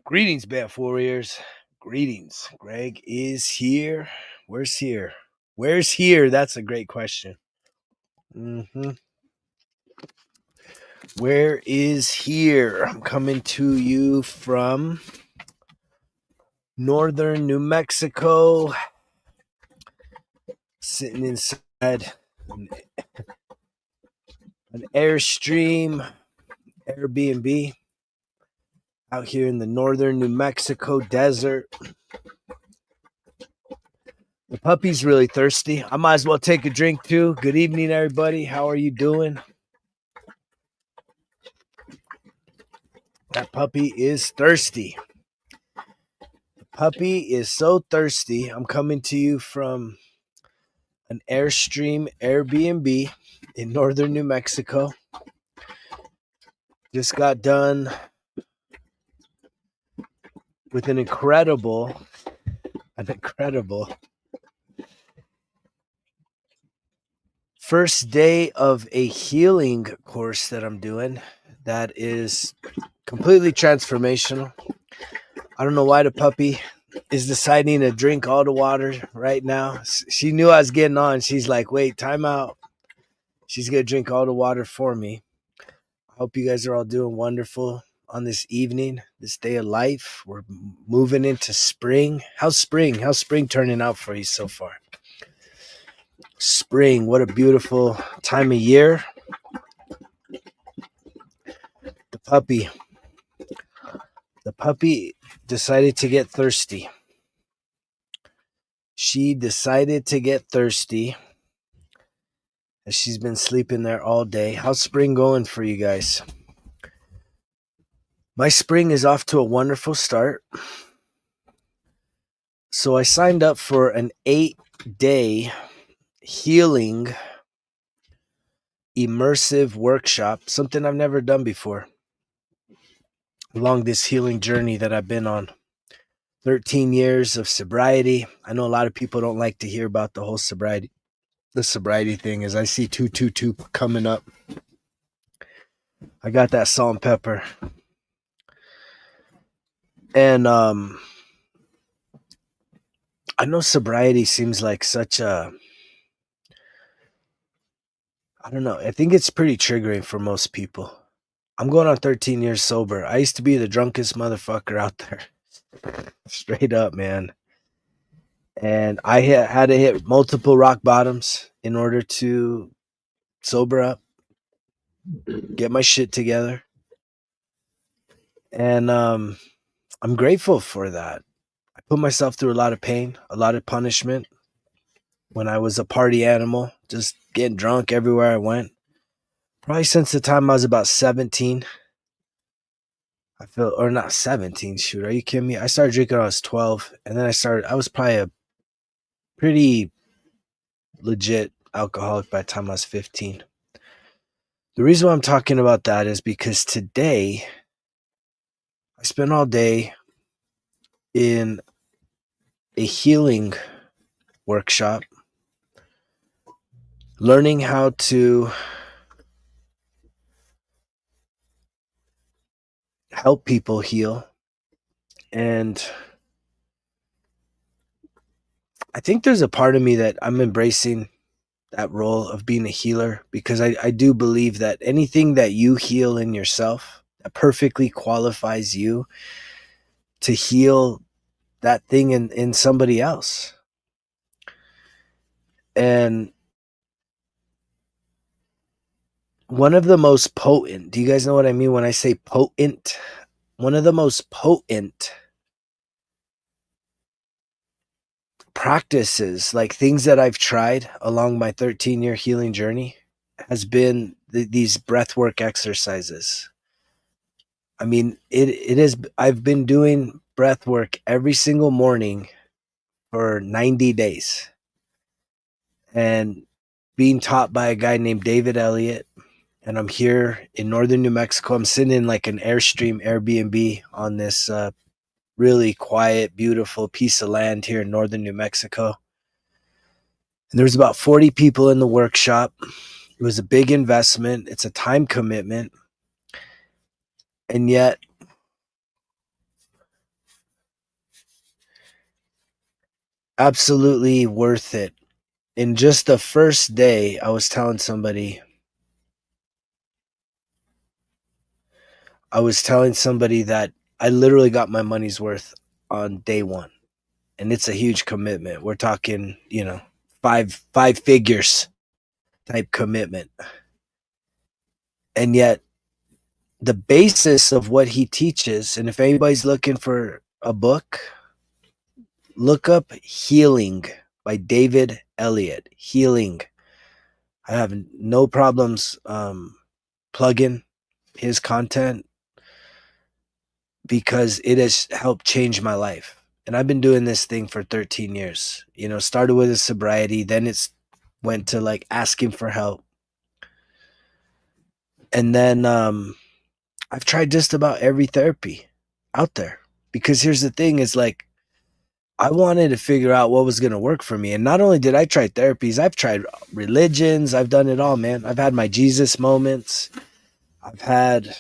Greetings, Bat Warriors. Greetings. Greg is here. Where's here? Where's here? That's a great question. Where is here? I'm coming to you from northern New Mexico, sitting inside an Airstream Airbnb out here in the northern New Mexico desert. The puppy's really thirsty. I might as well take a drink too. Good evening, everybody. How are you doing? That puppy is thirsty. The puppy is so thirsty. I'm coming to you from an Airstream Airbnb in northern New Mexico. Just got done with an incredible first day of a healing course that I'm doing that is completely transformational. I don't know why the puppy is deciding to drink all the water right now. She knew I was getting on. She's like, wait, time out. She's going to drink all the water for me. I hope you guys are all doing wonderful on this evening, this day of life. We're moving into spring. How's spring? How's spring turning out for you so far? Spring, what a beautiful time of year. The puppy decided to get thirsty. She decided to get thirsty as she's been sleeping there all day. How's spring going for you guys? My spring is off to a wonderful start. So I signed up for an 8-day healing immersive workshop, something I've never done before, along this healing journey that I've been on. 13 years of sobriety. I know a lot of people don't like to hear about the whole sobriety thing, as I see 222 coming up. I got that salt and pepper. And I know sobriety seems like such a, I don't know. I think it's pretty triggering for most people. I'm going on 13 years sober. I used to be the drunkest motherfucker out there. Straight up, man. And I had to hit multiple rock bottoms in order to sober up, get my shit together. And I'm grateful for that. I put myself through a lot of pain, a lot of punishment when I was a party animal, just getting drunk everywhere I went. Probably since the time I was about 17. Or not 17, shoot, are you kidding me? I started drinking when I was 12, and then I was probably a pretty legit alcoholic by the time I was 15. The reason why I'm talking about that is because today I spent all day in a healing workshop, learning how to help people heal. And I think there's a part of me that I'm embracing that role of being a healer, because I do believe that anything that you heal in yourself that perfectly qualifies you to heal that thing in somebody else. And one of the most potent, do you guys know what I mean when I say potent? One of the most potent practices, like things that I've tried along my 13-year healing journey, has been these breathwork exercises. I mean, it is. I've been doing breathwork every single morning for 90 days, and being taught by a guy named David Elliott. And I'm here in northern New Mexico. I'm sitting in like an Airstream Airbnb on this really quiet, beautiful piece of land here in northern New Mexico. And there was about 40 people in the workshop. It was a big investment. It's a time commitment. And yet absolutely worth it. In just the first day, I was telling somebody that I literally got my money's worth on day one. And it's a huge commitment. We're talking, five figures type commitment. And yet the basis of what he teaches, and if anybody's looking for a book, look up Healing by David Elliott. Healing. I have no problems plugging his content because it has helped change my life. And I've been doing this thing for 13 years. Started with a sobriety, then it's went to like asking for help. And then I've tried just about every therapy out there. Because here's the thing, is like I wanted to figure out what was going to work for me. And not only did I try therapies, I've tried religions, I've done it all, man. I've had my Jesus moments. I've had,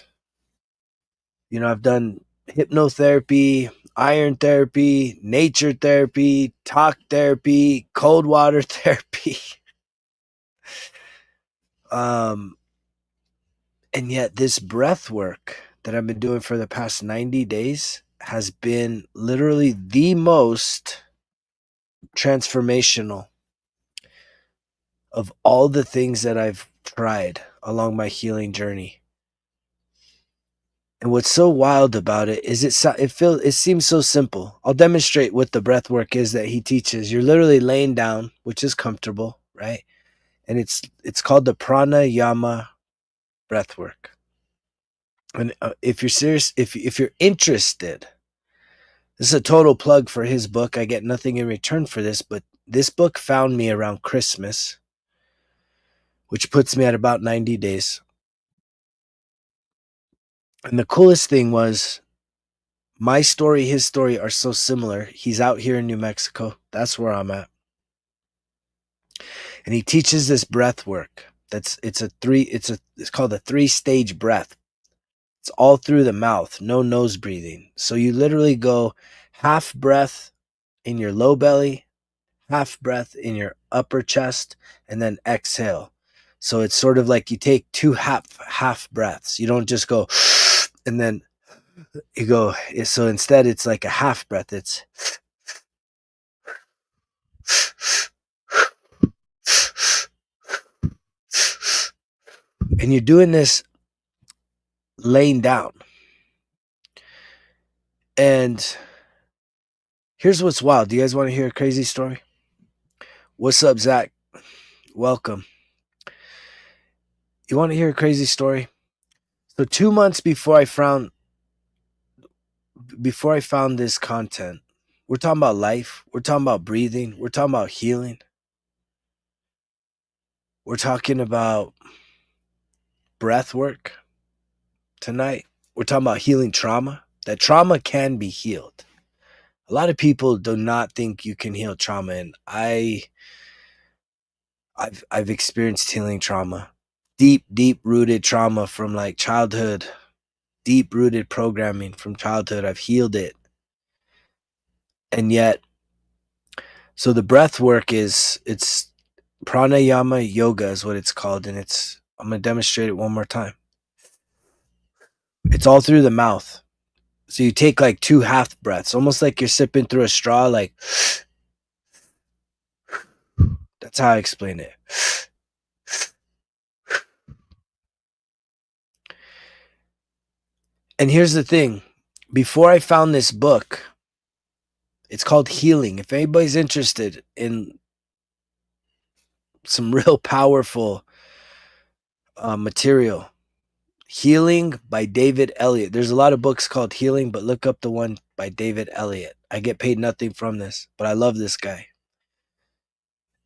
I've done hypnotherapy, iron therapy, nature therapy, talk therapy, cold water therapy. Um, and yet this breath work that I've been doing for the past 90 days has been literally the most transformational of all the things that I've tried along my healing journey. And what's so wild about it is it seems so simple. I'll demonstrate what the breath work is that he teaches. You're literally laying down, which is comfortable, right? And it's called the pranayama breath work. And if you're serious, if you're interested, this is a total plug for his book. I get nothing in return for this, but this book found me around Christmas, which puts me at about 90 days. And the coolest thing was my story, his story are so similar. He's out here in New Mexico. That's where I'm at. And he teaches this breath work. It's called a 3-stage breath. It's all through the mouth, no nose breathing. So you literally go half breath in your low belly, half breath in your upper chest, and then exhale. So it's sort of like you take two half breaths. You don't just go and then you go. So instead it's like a half breath. It's and you're doing this laying down. And here's what's wild. Do you guys want to hear a crazy story? What's up, Zach? Welcome. You want to hear a crazy story? So 2 months before I found this content, we're talking about life. We're talking about breathing. We're talking about healing. We're talking about breath work tonight. We're talking about healing trauma. That trauma can be healed. A lot of people do not think you can heal trauma, and I've experienced healing trauma. Deep rooted trauma from like childhood, deep rooted programming from childhood. I've healed it. And yet, so the breath work it's pranayama yoga is what it's called. And I'm going to demonstrate it one more time. It's all through the mouth. So you take like 2 half breaths, almost like you're sipping through a straw, like that's how I explain it. And here's the thing. Before I found this book, it's called Healing. If anybody's interested in some real powerful material, Healing by David Elliott. There's a lot of books called Healing, but look up the one by David Elliott. I get paid nothing from this, but I love this guy.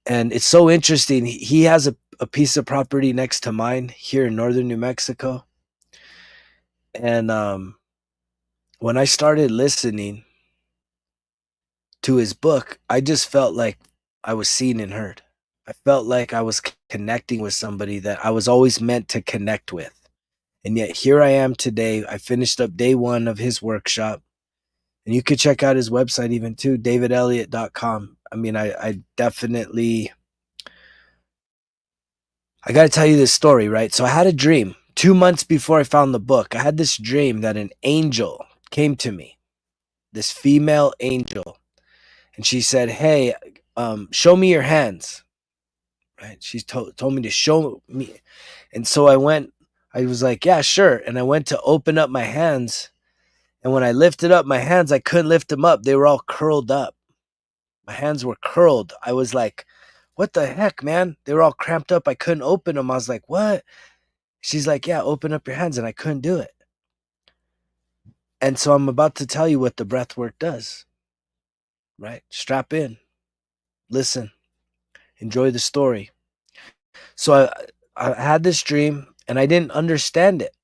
And it's so interesting. He has a piece of property next to mine here in northern New Mexico. And when I started listening to his book, I just felt like I was seen and heard. I felt like I was connecting with somebody that I was always meant to connect with. And yet here I am today. I finished up day 1 of his workshop. And you could check out his website even too, davidelliott.com. I mean, I definitely, I got to tell you this story, right? So I had a dream 2 months before I found the book. I had this dream that an angel came to me, this female angel, and she said, "Hey, show me your hands." Right? She told me to show me, and so I went. I was like, "Yeah, sure," and I went to open up my hands, and when I lifted up my hands, I couldn't lift them up. They were all curled up. My hands were curled. I was like, "What the heck, man?" They were all cramped up. I couldn't open them. I was like, "What?" She's like, "Yeah, open up your hands," and I couldn't do it. And so I'm about to tell you what the breath work does. Right? Strap in, listen, enjoy the story. So I had this dream and I didn't understand it.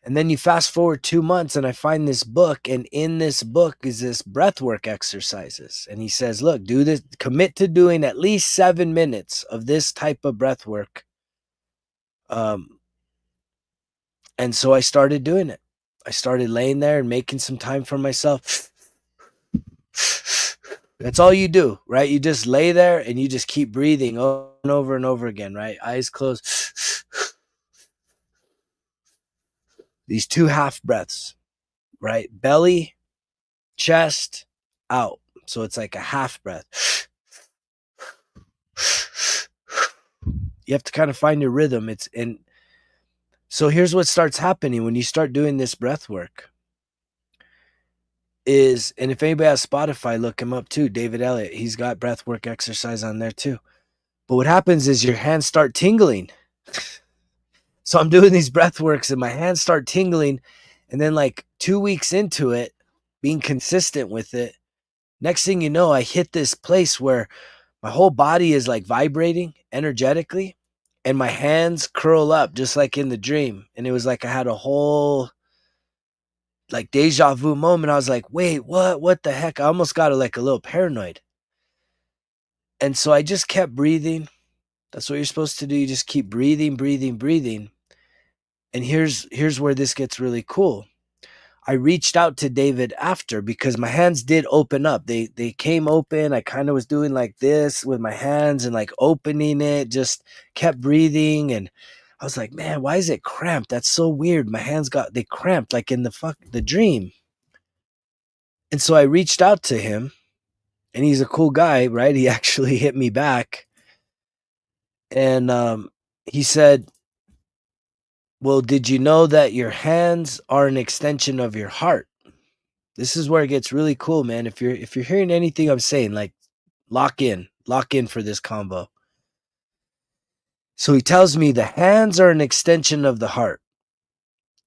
And then you fast forward 2 months and I find this book, and in this book is this breathwork exercises. And he says, look, do this, commit to doing at least 7 minutes of this type of breathwork. And so I started doing it. I started laying there and making some time for myself. That's all you do, right? You just lay there and you just keep breathing over and over again, right? Eyes closed. These two half breaths, right? Belly, chest, out. So it's like a half breath. You have to kind of find your rhythm. So here's what starts happening when you start doing this breath work is, and if anybody has Spotify, look him up too, David Elliott. He's got breath work exercise on there too. But what happens is your hands start tingling. So I'm doing these breath works and my hands start tingling. And then like 2 weeks into it, being consistent with it, next thing you know, I hit this place where my whole body is like vibrating energetically and my hands curl up just like in the dream. And it was like I had a whole like deja vu moment. I was like, wait, what the heck? I almost got like a little paranoid. And so I just kept breathing. That's what you're supposed to do. You just keep breathing, breathing, breathing. And here's where this gets really cool. I reached out to David after because my hands did open up. They came open. I kind of was doing like this with my hands and like opening it, just kept breathing. And I was like, man, why is it cramped? That's so weird. My hands they cramped like in the dream. And so I reached out to him, and he's a cool guy, right? He actually hit me back. And he said, well, did you know that your hands are an extension of your heart? This is where it gets really cool, man. If you're hearing anything I'm saying, like lock in for this combo. So he tells me the hands are an extension of the heart.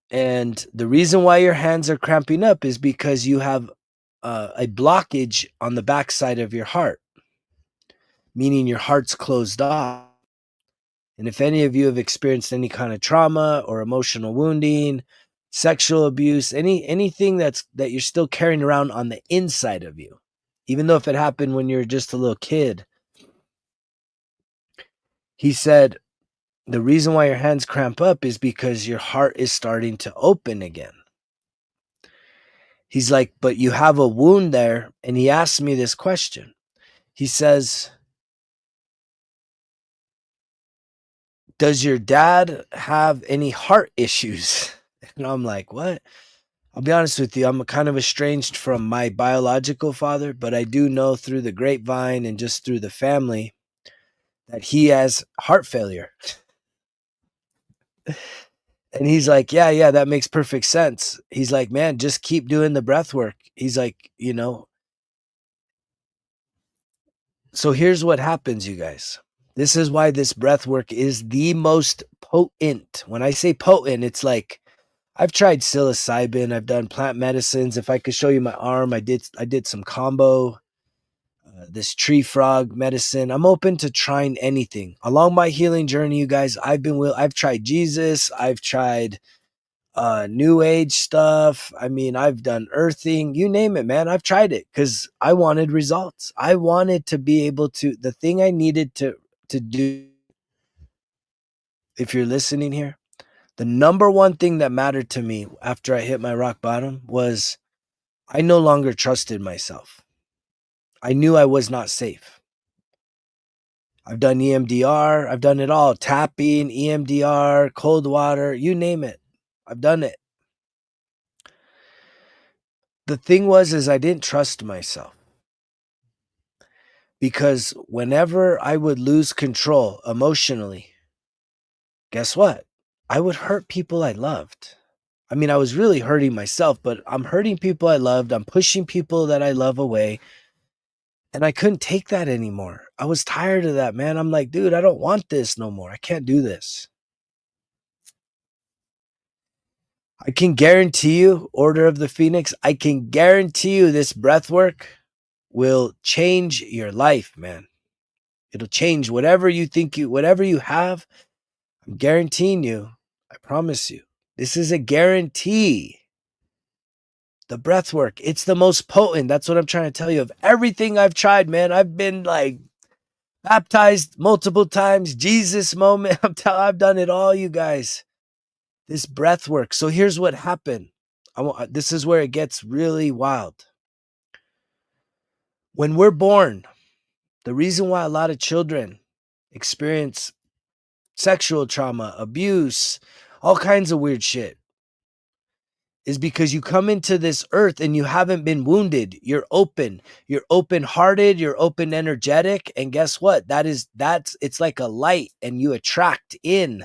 And the reason why your hands are cramping up is because you have a blockage on the backside of your heart, meaning your heart's closed off. And if any of you have experienced any kind of trauma or emotional wounding, sexual abuse, anything that you're still carrying around on the inside of you, even though if it happened when you're just a little kid, he said the reason why your hands cramp up is because your heart is starting to open again. He's like, but you have a wound there. And he asked me this question. He says, does your dad have any heart issues? And I'm like, what? I'll be honest with you, I'm kind of estranged from my biological father, but I do know through the grapevine and just through the family that he has heart failure. And he's like, yeah, that makes perfect sense. He's like, man, just keep doing the breath work. He's like, so here's what happens, you guys. This is why this breath work is the most potent. When I say potent, it's like I've tried psilocybin, I've done plant medicines. If I could show you my arm, I did some combo, this tree frog medicine. I'm open to trying anything. Along my healing journey, you guys, I've tried Jesus, I've tried new age stuff. I mean, I've done earthing, you name it, man. I've tried it because I wanted results. I wanted to be able to, the thing I needed to do, if you're listening here, the number one thing that mattered to me after I hit my rock bottom was I no longer trusted myself. I knew I was not safe. I've done EMDR, I've done it all. Tapping, EMDR, cold water, you name it. I've done it. The thing is I didn't trust myself. Because whenever I would lose control emotionally, guess what? I would hurt people I loved. I mean, I was really hurting myself, but I'm hurting people I loved. I'm pushing people that I love away. And I couldn't take that anymore. I was tired of that, man. I'm like, dude, I don't want this no more. I can't do this. I can guarantee you, Order of the Phoenix, I can guarantee you this breath work will change your life, man. It'll change whatever you think whatever you have. I'm guaranteeing you. I promise you. This is a guarantee. The breath work, it's the most potent. That's what I'm trying to tell you. Of everything I've tried, man, I've been like baptized multiple times. Jesus moment. I've done it all, you guys. This breath work. So here's what happened. This is where it gets really wild. When we're born, the reason why a lot of children experience sexual trauma, abuse, all kinds of weird shit is because you come into this earth and you haven't been wounded. You're open-hearted, you're open energetic. And guess what? It's like a light and you attract in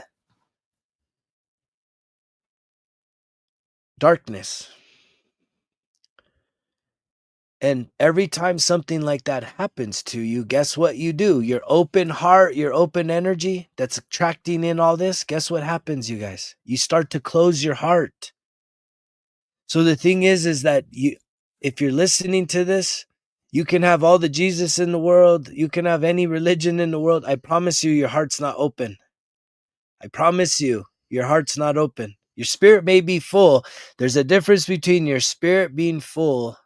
darkness. And every time something like that happens to you, guess what you do? Your open heart, your open energy that's attracting in all this. Guess what happens, you guys? You start to close your heart. So the thing is that if you're listening to this, you can have all the Jesus in the world. You can have any religion in the world. I promise you, your heart's not open. I promise you, your heart's not open. Your spirit may be full. There's a difference between your spirit being full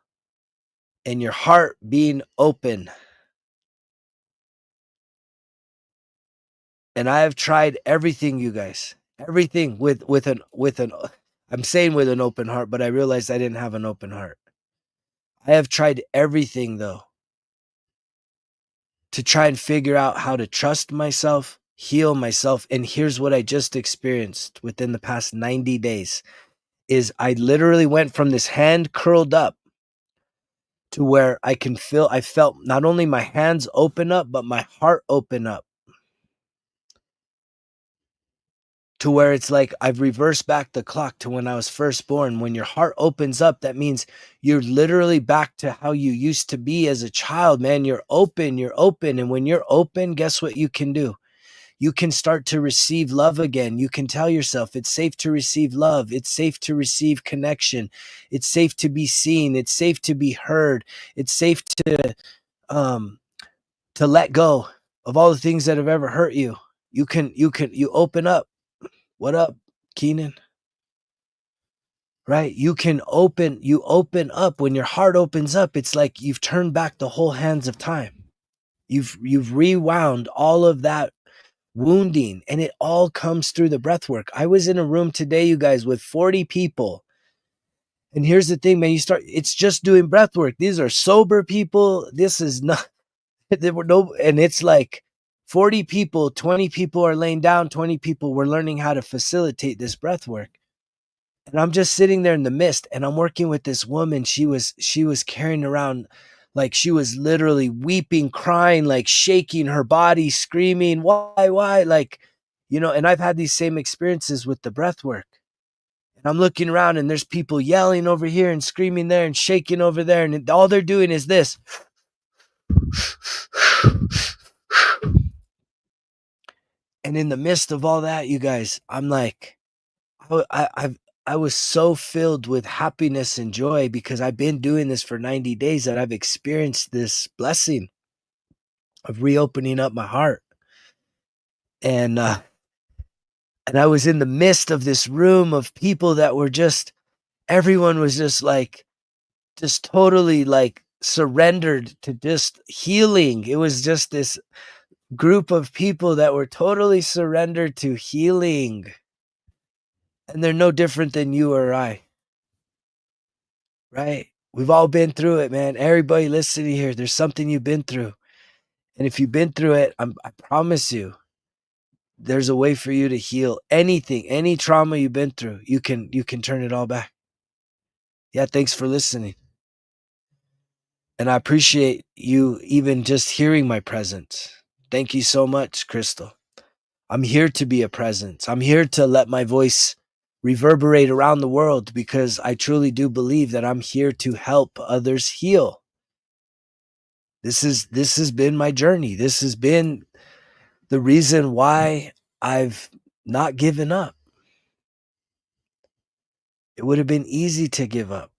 and your heart being open. And I have tried everything, you guys. Everything with an I'm saying with an open heart, but I realized I didn't have an open heart. I have tried everything though to try and figure out how to trust myself, heal myself. And here's what I just experienced within the past 90 days is I literally went from this hand curled up to where I felt not only my hands open up, but my heart open up. To where it's like I've reversed back the clock to when I was first born. When your heart opens up, that means you're literally back to how you used to be as a child, man. You're open. And when you're open, guess what you can do? You can start to receive love again. You can tell yourself it's safe to receive love. It's safe to receive connection. It's safe to be seen. It's safe to be heard. It's safe to let go of all the things that have ever hurt you. You open up. What up, Keenan? Right? You open up. When your heart opens up, it's like you've turned back the whole hands of time. You've rewound all of that wounding, and it all comes through the breath work. I was in a room today, you guys, with 40 people. And here's the thing, man, it's just doing breath work. These are sober people. This is not, there were no, and it's like 40 people, 20 people are laying down, 20 people were learning how to facilitate this breath work. And I'm just sitting there in the mist and I'm working with this woman. She was carrying around, like she was literally weeping, crying, like shaking her body, screaming, why? Like, and I've had these same experiences with the breath work. And I'm looking around and there's people yelling over here and screaming there and shaking over there. And all they're doing is this. And in the midst of all that, you guys, I'm like, I was so filled with happiness and joy because I've been doing this for 90 days that I've experienced this blessing of reopening up my heart. And I was in the midst of this room of people that were everyone was just totally like surrendered to just healing. It was just this group of people that were totally surrendered to healing. And they're no different than you or I. Right? We've all been through it, man. Everybody listening here, there's something you've been through. And if you've been through it, I promise you, there's a way for you to heal anything, any trauma you've been through. You can turn it all back. Yeah, thanks for listening. And I appreciate you even just hearing my presence. Thank you so much, Crystal. I'm here to be a presence. I'm here to let my voice reverberate around the world because I truly do believe that I'm here to help others heal. This has been my journey. This has been the reason why I've not given up. It would have been easy to give up.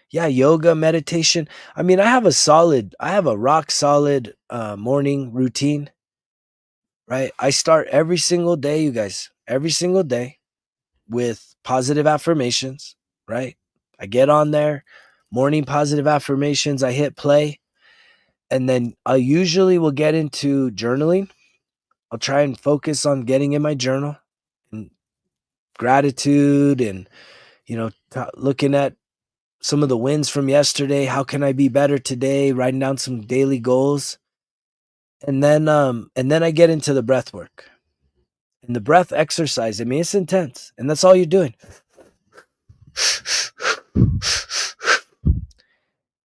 Yeah, yoga, meditation. I mean, I have a rock solid morning routine, right? I start every single day, you guys, every single day with positive affirmations, right? I get on there, morning positive affirmations, I hit play, and then I usually will get into journaling. I'll try and focus on getting in my journal and gratitude and, looking at some of the wins from yesterday. How can I be better today? Writing down some daily goals. And then I get into the breath work and the breath exercise. I mean, it's intense and that's all you're doing.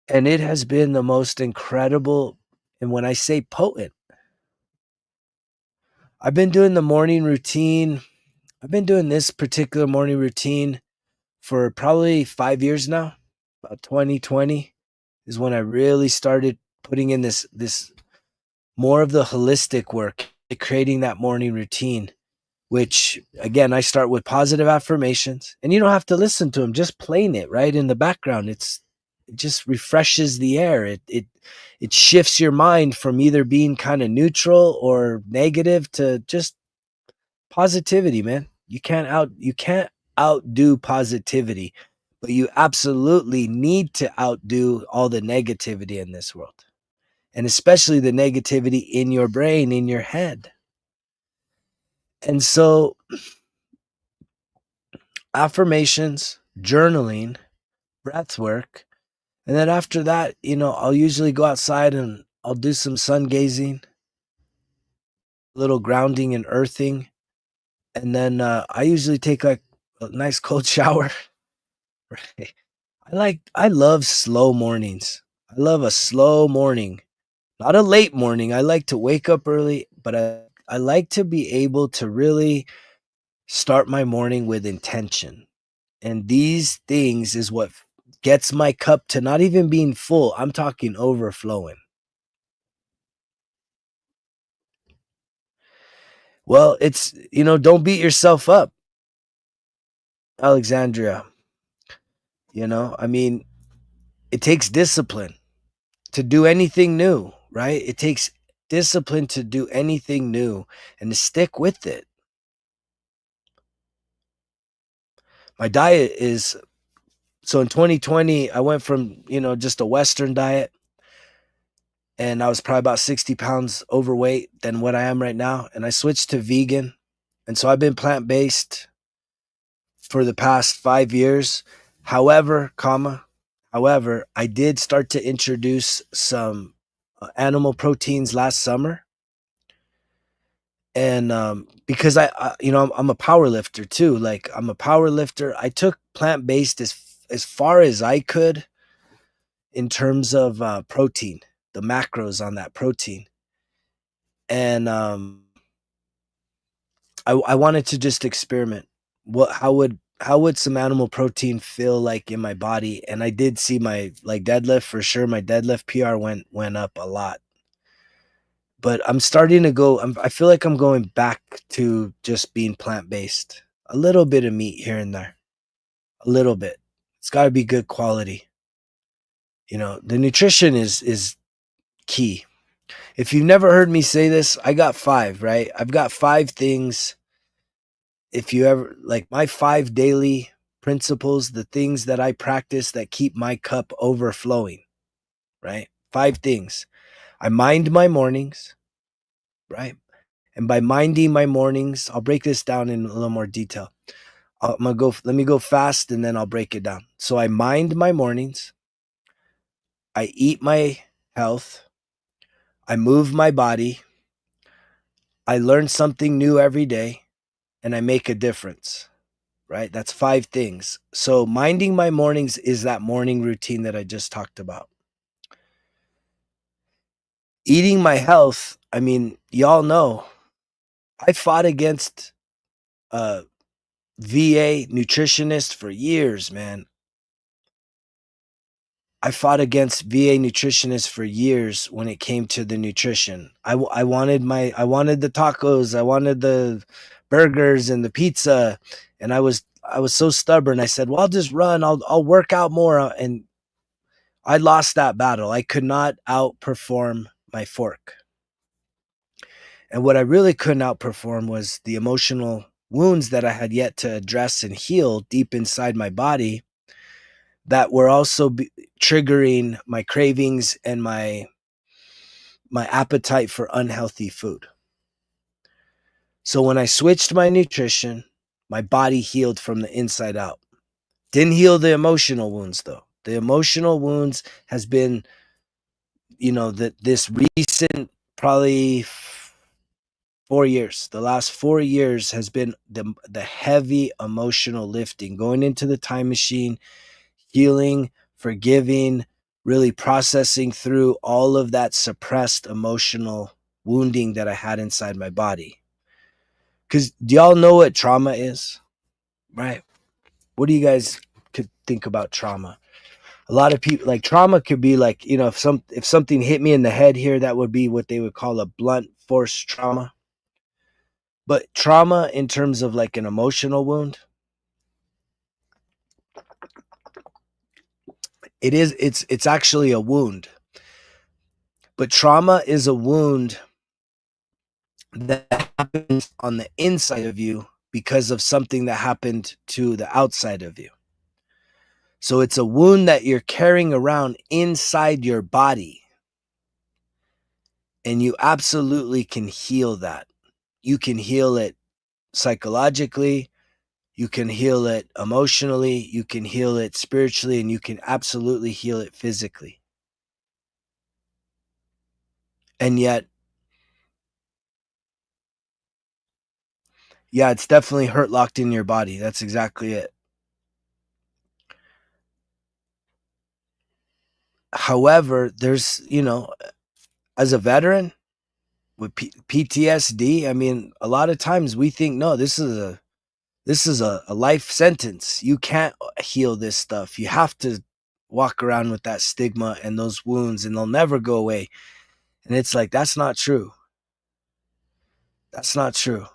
And it has been the most incredible. And when I say potent, I've been doing the morning routine. I've been doing this particular morning routine for probably 5 years now. About 2020 is when I really started putting in this more of the holistic work, creating that morning routine, which again, I start with positive affirmations and you don't have to listen to them, just playing it right in the background. It just refreshes the air. It shifts your mind from either being kind of neutral or negative to just positivity, man. You can't outdo positivity, but you absolutely need to outdo all the negativity in this world. And especially the negativity in your brain, in your head. And so affirmations, journaling, breath work, and then after that, I'll usually go outside and I'll do some sun gazing, a little grounding and earthing, and then I usually take like a nice cold shower. Right? I love slow mornings. I love a slow morning, not a late morning. I like to wake up early, but I like to be able to really start my morning with intention. And these things is what gets my cup to not even being full. I'm talking overflowing. Well, don't beat yourself up, Alexandria. I mean, it takes discipline to do anything new, right? It takes discipline to do anything new and to stick with it. My diet is so in 2020, I went from, just a Western diet and I was probably about 60 pounds overweight than what I am right now. And I switched to vegan. And so I've been plant based for the past 5 years. However, I did start to introduce some animal proteins last summer. And because I'm a power lifter too. Like I'm a power lifter. I took plant based as far as I could in terms of protein, the macros on that protein. And I wanted to just experiment. How would some animal protein feel like in my body? And I did see my like deadlift for sure. My deadlift PR went up a lot. But I'm starting to go. I feel like I'm going back to just being plant based. A little bit of meat here and there. A little bit. It's got to be good quality. The nutrition is key. If you've never heard me say this, I got five, right? I've got five things. If you ever like my five daily principles, the things that I practice that keep my cup overflowing, right? Five things. I mind my mornings, right? And by minding my mornings, I'll break this down in a little more detail. Let me go fast and then I'll break it down. So I mind my mornings, I eat my health, I move my body, I learn something new every day, and I make a difference, right? That's 5 things. So minding my mornings is that morning routine that I just talked about. Eating my health, I mean, y'all know, I fought against a VA nutritionist for years, man. I fought against VA nutritionists for years when it came to the nutrition. I wanted I wanted the tacos, I wanted the burgers and the pizza, and I was so stubborn. I said, "Well, I'll just run. I'll work out more." And I lost that battle. I could not outperform my fork. And what I really couldn't outperform was the emotional wounds that I had yet to address and heal deep inside my body that were also triggering my cravings and my appetite for unhealthy food. So when I switched my nutrition, my body healed from the inside out. Didn't heal the emotional wounds though. The emotional wounds has been, that this recent probably 4 years. The last 4 years has been the heavy emotional lifting, going into the time machine, healing, forgiving, really processing through all of that suppressed emotional wounding that I had inside my body. Because do y'all know what trauma is? Right? What do you guys could think about trauma? A lot of people like trauma could be like, if something hit me in the head here, that would be what they would call a blunt force trauma. But trauma in terms of like an emotional wound, it's actually a wound. But trauma is a wound that happens on the inside of you because of something that happened to the outside of you. So it's a wound that you're carrying around inside your body. And you absolutely can heal that. You can heal it psychologically, you can heal it emotionally, you can heal it spiritually, and you can absolutely heal it physically. And yet, yeah, it's definitely hurt locked in your body. That's exactly it. However, there's, as a veteran with PTSD, I mean, a lot of times we think, no, this is a life sentence. You can't heal this stuff. You have to walk around with that stigma and those wounds, and they'll never go away. And it's like, that's not true. That's not true.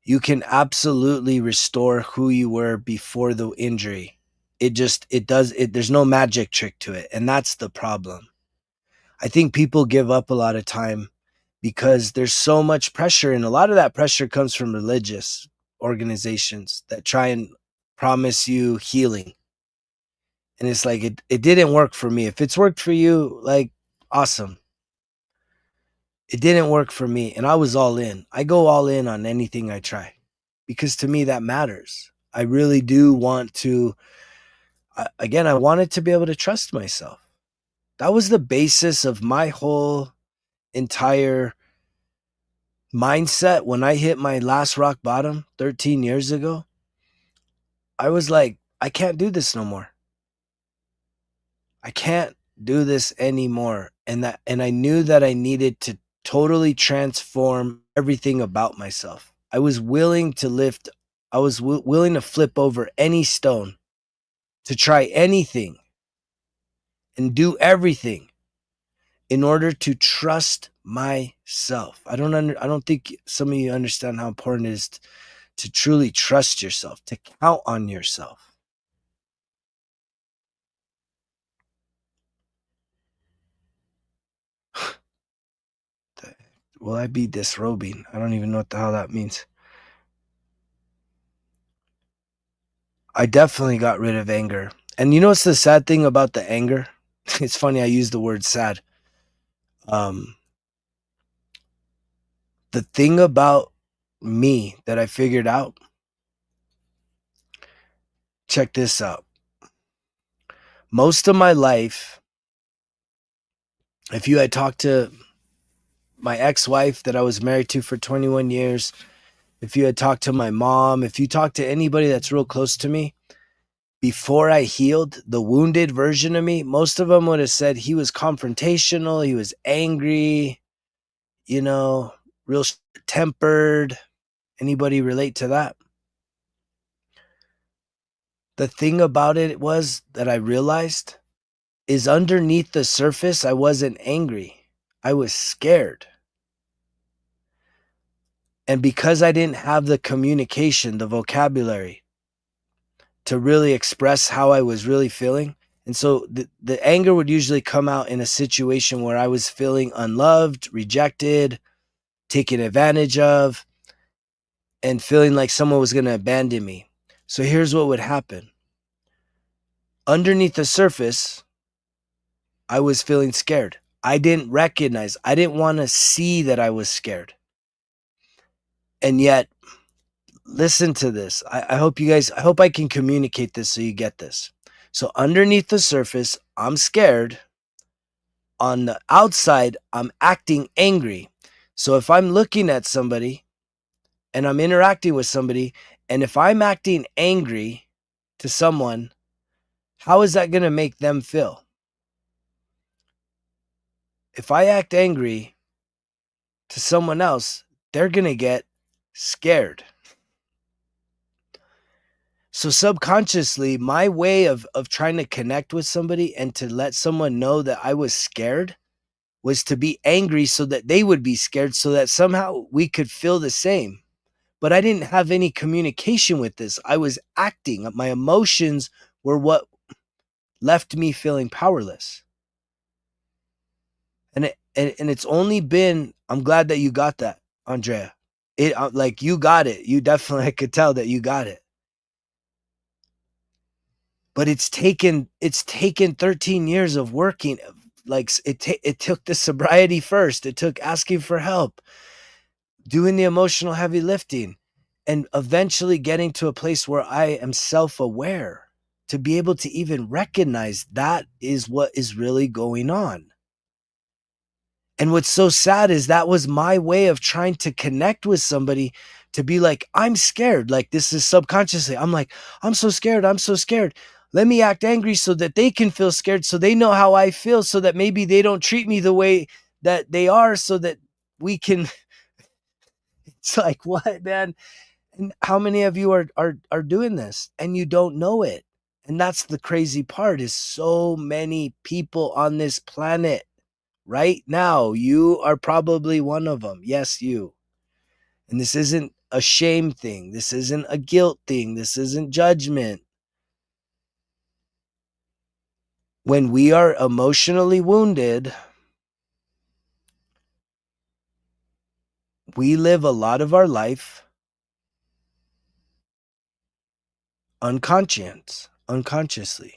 You can absolutely restore who you were before the injury. There's no magic trick to it. And that's the problem. I think people give up a lot of time because there's so much pressure. And a lot of that pressure comes from religious organizations that try and promise you healing. And it's like, it didn't work for me. If it's worked for you, like, awesome. It didn't work for me. And I was all in. I go all in on anything I try because to me that matters. I really do want to, again, I wanted to be able to trust myself. That was the basis of my whole entire mindset when I hit my last rock bottom 13 years ago. I was like, I can't do this no more. I can't do this anymore. And I knew that I needed to totally transform everything about myself. I was willing to willing to flip over any stone, to try anything and do everything in order to trust myself. I don't think some of you understand how important it is to truly trust yourself, to count on yourself. Will I be disrobing? I don't even know what the hell that means. I definitely got rid of anger. And you know what's the sad thing about the anger? It's funny I use the word sad. Um, the thing about me that I figured out Check this out. Most of my life, if you had talked to my ex-wife that I was married to for 21 years, if you had talked to my mom, if you talked to anybody that's real close to me, before I healed, the wounded version of me, most of them would have said he was confrontational, he was angry, you know, real tempered. Anybody relate to that? The thing about it was that I realized is underneath the surface, I wasn't angry. I was scared. And because I didn't have the communication, the vocabulary to really express how I was really feeling. And so the anger would usually come out in a situation where I was feeling unloved, rejected, taken advantage of, and feeling like someone was going to abandon me. So here's what would happen. Underneath the surface, I was feeling scared. I didn't recognize, I didn't want to see that I was scared. And yet, listen to this. I hope you guys, I hope I can communicate this so you get this. So underneath the surface, I'm scared. On the outside, I'm acting angry. So if I'm looking at somebody and I'm interacting with somebody, and if I'm acting angry to someone, how is that going to make them feel? If I act angry to someone else, they're going to get scared. So subconsciously, my way of trying to connect with somebody and to let someone know that I was scared was to be angry so that they would be scared, so that somehow we could feel the same. But I didn't have any communication with this. I was acting. My emotions were what left me feeling powerless. And it's only been, I'm glad that you got that, Andrea. Like you got it. You definitely, I could tell that you got it. But it's taken 13 years of working. Like it took the sobriety first. It took asking for help, doing the emotional heavy lifting, and eventually getting to a place where I am self-aware to be able to even recognize that is what is really going on. And what's so sad is that was my way of trying to connect with somebody, to be like, I'm scared. Like this is subconsciously. I'm like, I'm so scared. I'm so scared. Let me act angry so that they can feel scared, so they know how I feel, so that maybe they don't treat me the way that they are, so that we can. It's like, what, man? And how many of you are doing this and you don't know it? And that's the crazy part, is so many people on this planet right now. You are probably one of them. Yes, you. And this isn't a shame thing. This isn't a guilt thing. This isn't judgment. When we are emotionally wounded, we live a lot of our life unconsciously.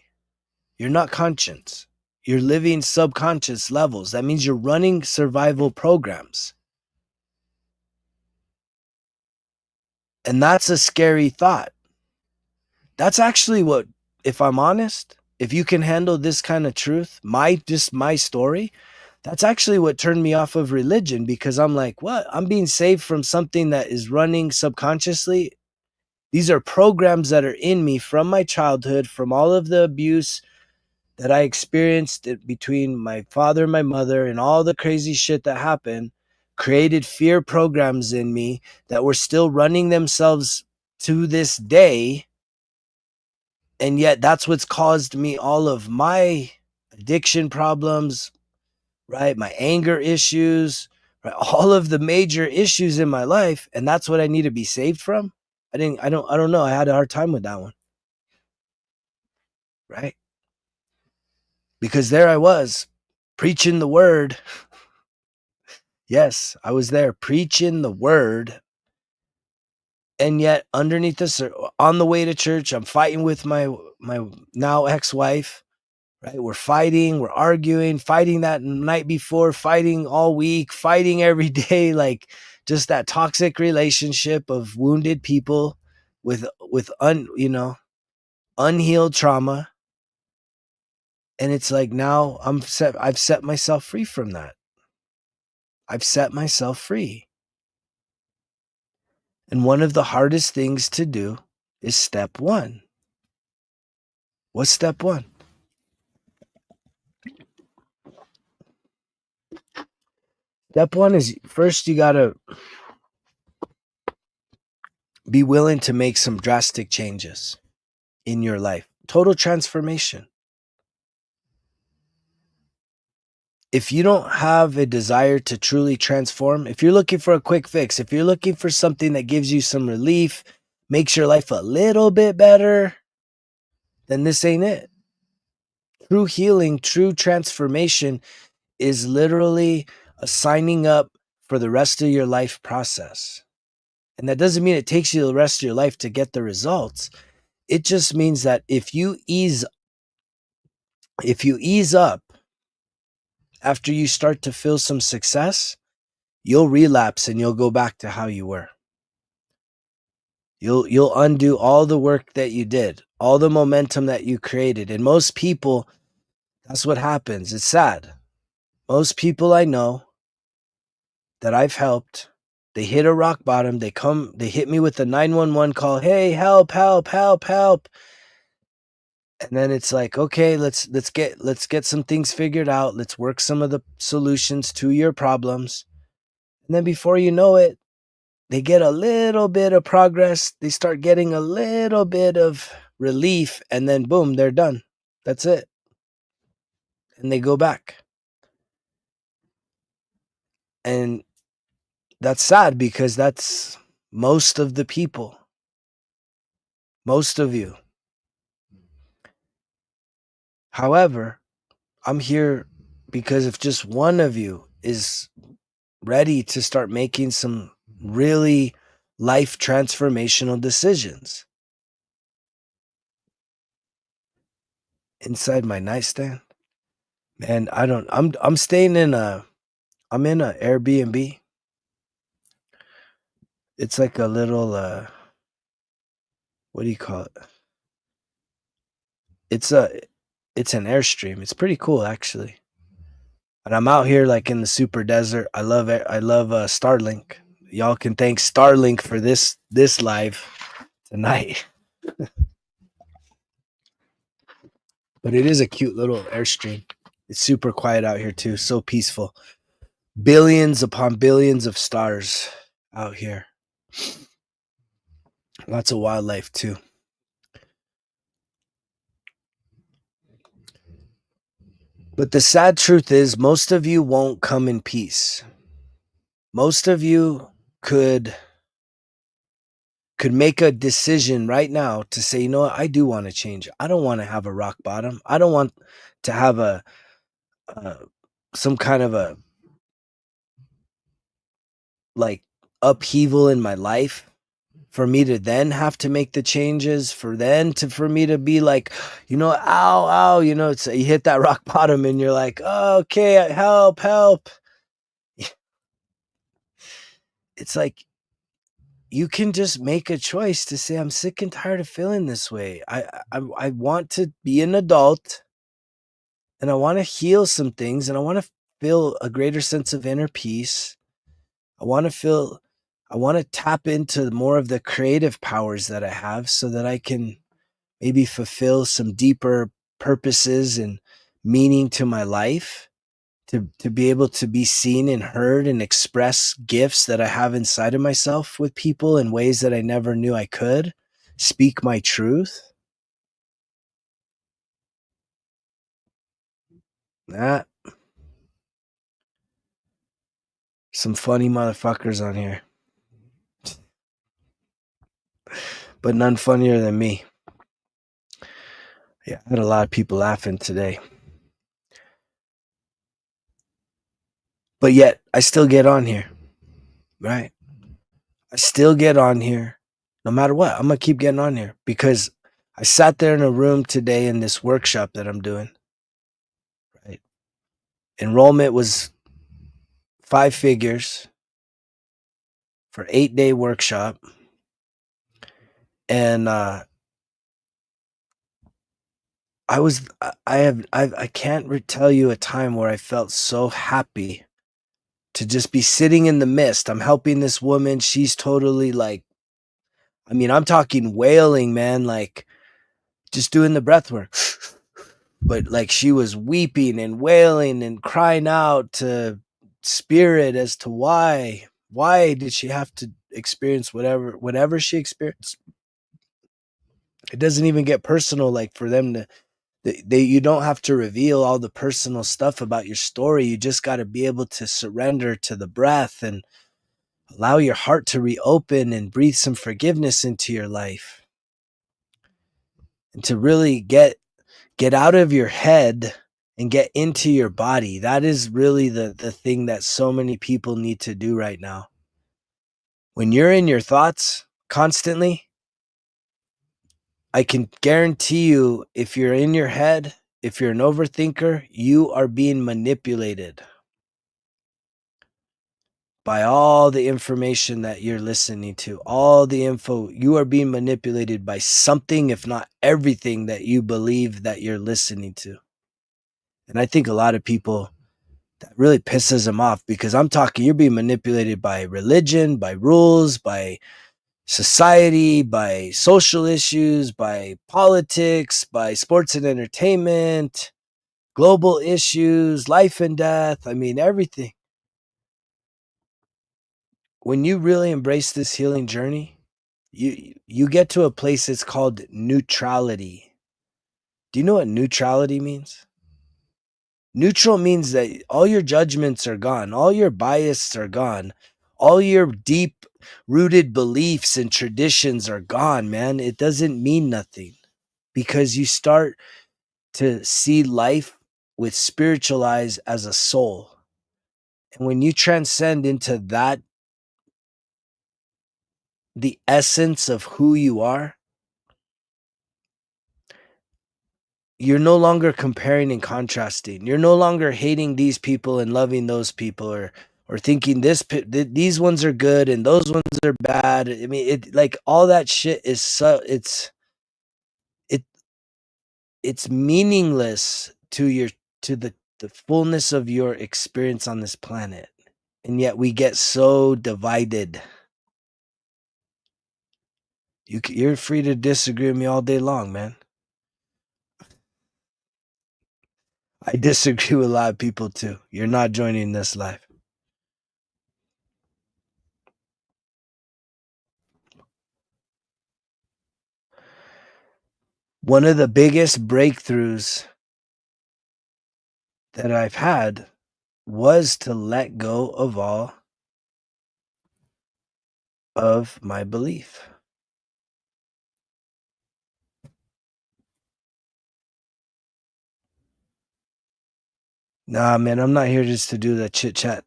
You're not conscious. You're living subconscious levels. That means you're running survival programs. And that's a scary thought. That's actually what, if I'm honest, if you can handle this kind of truth, my story, that's actually what turned me off of religion, because I'm like, what? I'm being saved from something that is running subconsciously. These are programs that are in me from my childhood, from all of the abuse that I experienced between my father and my mother, and all the crazy shit that happened, created fear programs in me that were still running themselves to this day. And yet that's what's caused me all of my addiction problems, right? My anger issues, right? All of the major issues in my life. And that's what I need to be saved from. I don't know. I had a hard time with that one. Right. Because there I was preaching the word. Yes, I was there preaching the word. And yet underneath this, on the way to church, I'm fighting with my now ex-wife. Right? We're fighting, we're arguing, fighting that night before, fighting all week, fighting every day, like just that toxic relationship of wounded people with unhealed trauma. And it's like now I've set myself free from that. I've set myself free. And one of the hardest things to do is step one. What's step one? Step one is first you got to be willing to make some drastic changes in your life. Total transformation. If you don't have a desire to truly transform, if you're looking for a quick fix, if you're looking for something that gives you some relief, makes your life a little bit better, then this ain't it. True healing, true transformation is literally a signing up for the rest of your life process. And that doesn't mean it takes you the rest of your life to get the results. It just means that if you ease up after you start to feel some success, you'll relapse and you'll go back to how you were. You'll undo all the work that you did, all the momentum that you created. And most people, that's what happens. It's sad. Most people I know that I've helped, they hit a rock bottom. They hit me with a 911 call. Hey, help, help, help, help. And then it's like, okay, let's get some things figured out. Let's work some of the solutions to your problems. And then before you know it, they get a little bit of progress. They start getting a little bit of relief, and then boom, they're done. That's it. And they go back. And that's sad because that's most of the people, most of you. However, I'm here because if just one of you is ready to start making some really life transformational decisions. Inside my nightstand, man, I'm staying in I'm in a Airbnb. It's like a little what do you call it? It's a it's an Airstream. It's pretty cool actually. And I'm out here like in the super desert. I love it. I love Starlink. Y'all can thank Starlink for this live tonight. But it is a cute little Airstream. It's super quiet out here too. So peaceful. Billions upon billions of stars out here. Lots of wildlife too. But the sad truth is most of you won't come in peace. Most of you could make a decision right now to say, you know what, I do want to change. I don't want to have a rock bottom. I don't want to have a some kind of a like upheaval in my life for me to then have to make the changes, for me to be like, you know, ow, you know, it's you hit that rock bottom and you're like, oh, okay, help. It's like you can just make a choice to say, I'm sick and tired of feeling this way. I want to be an adult and I want to heal some things and I want to feel a greater sense of inner peace. I want to tap into more of the creative powers that I have so that I can maybe fulfill some deeper purposes and meaning to my life, to be able to be seen and heard and express gifts that I have inside of myself with people in ways that I never knew I could, speak my truth. That some funny motherfuckers on here, but none funnier than me. Yeah, I had a lot of people laughing today. But yet, I still get on here, right? I still get on here no matter what. I'm going to keep getting on here because I sat there in a room today in this workshop that I'm doing, right? Enrollment was 5 figures for 8-day workshop. And I can't tell you a time where I felt so happy to just be sitting in the mist. I'm helping this woman. She's totally like, I mean, I'm talking wailing, man, like just doing the breath work. But like she was weeping and wailing and crying out to spirit as to why did she have to experience whatever she experienced. It doesn't even get personal, like for them to you don't have to reveal all the personal stuff about your story. You just got to be able to surrender to the breath and allow your heart to reopen and breathe some forgiveness into your life, and to really get out of your head and get into your body. That is really the thing that so many people need to do right now. When you're in your thoughts constantly, I can guarantee you, if you're in your head, if you're an overthinker, you are being manipulated by all the information that you're listening to, all the info. You are being manipulated by something, if not everything, that you believe that you're listening to. And I think a lot of people, that really pisses them off, because I'm talking, you're being manipulated by religion, by rules, by society, by social issues, by politics, by sports and entertainment, global issues, life and death. I mean, everything. When you really embrace this healing journey, you get to a place that's called neutrality. Do you know what neutrality means? Neutral means that all your judgments are gone, all your biases are gone, all your deep rooted beliefs and traditions are gone, man. It doesn't mean nothing, because you start to see life with spiritual eyes as a soul. And when you transcend into that, the essence of who you are, you're no longer comparing and contrasting. You're no longer hating these people and loving those people, or thinking these ones are good and those ones are bad. I mean, it, like, all that shit is so it it's meaningless to the fullness of your experience on this planet. And yet we get so divided. You're free to disagree with me all day long, man. I disagree with a lot of people too. You're not joining this life. One of the biggest breakthroughs that I've had was to let go of all of my belief. Nah, man, I'm not here just to do that chit chat.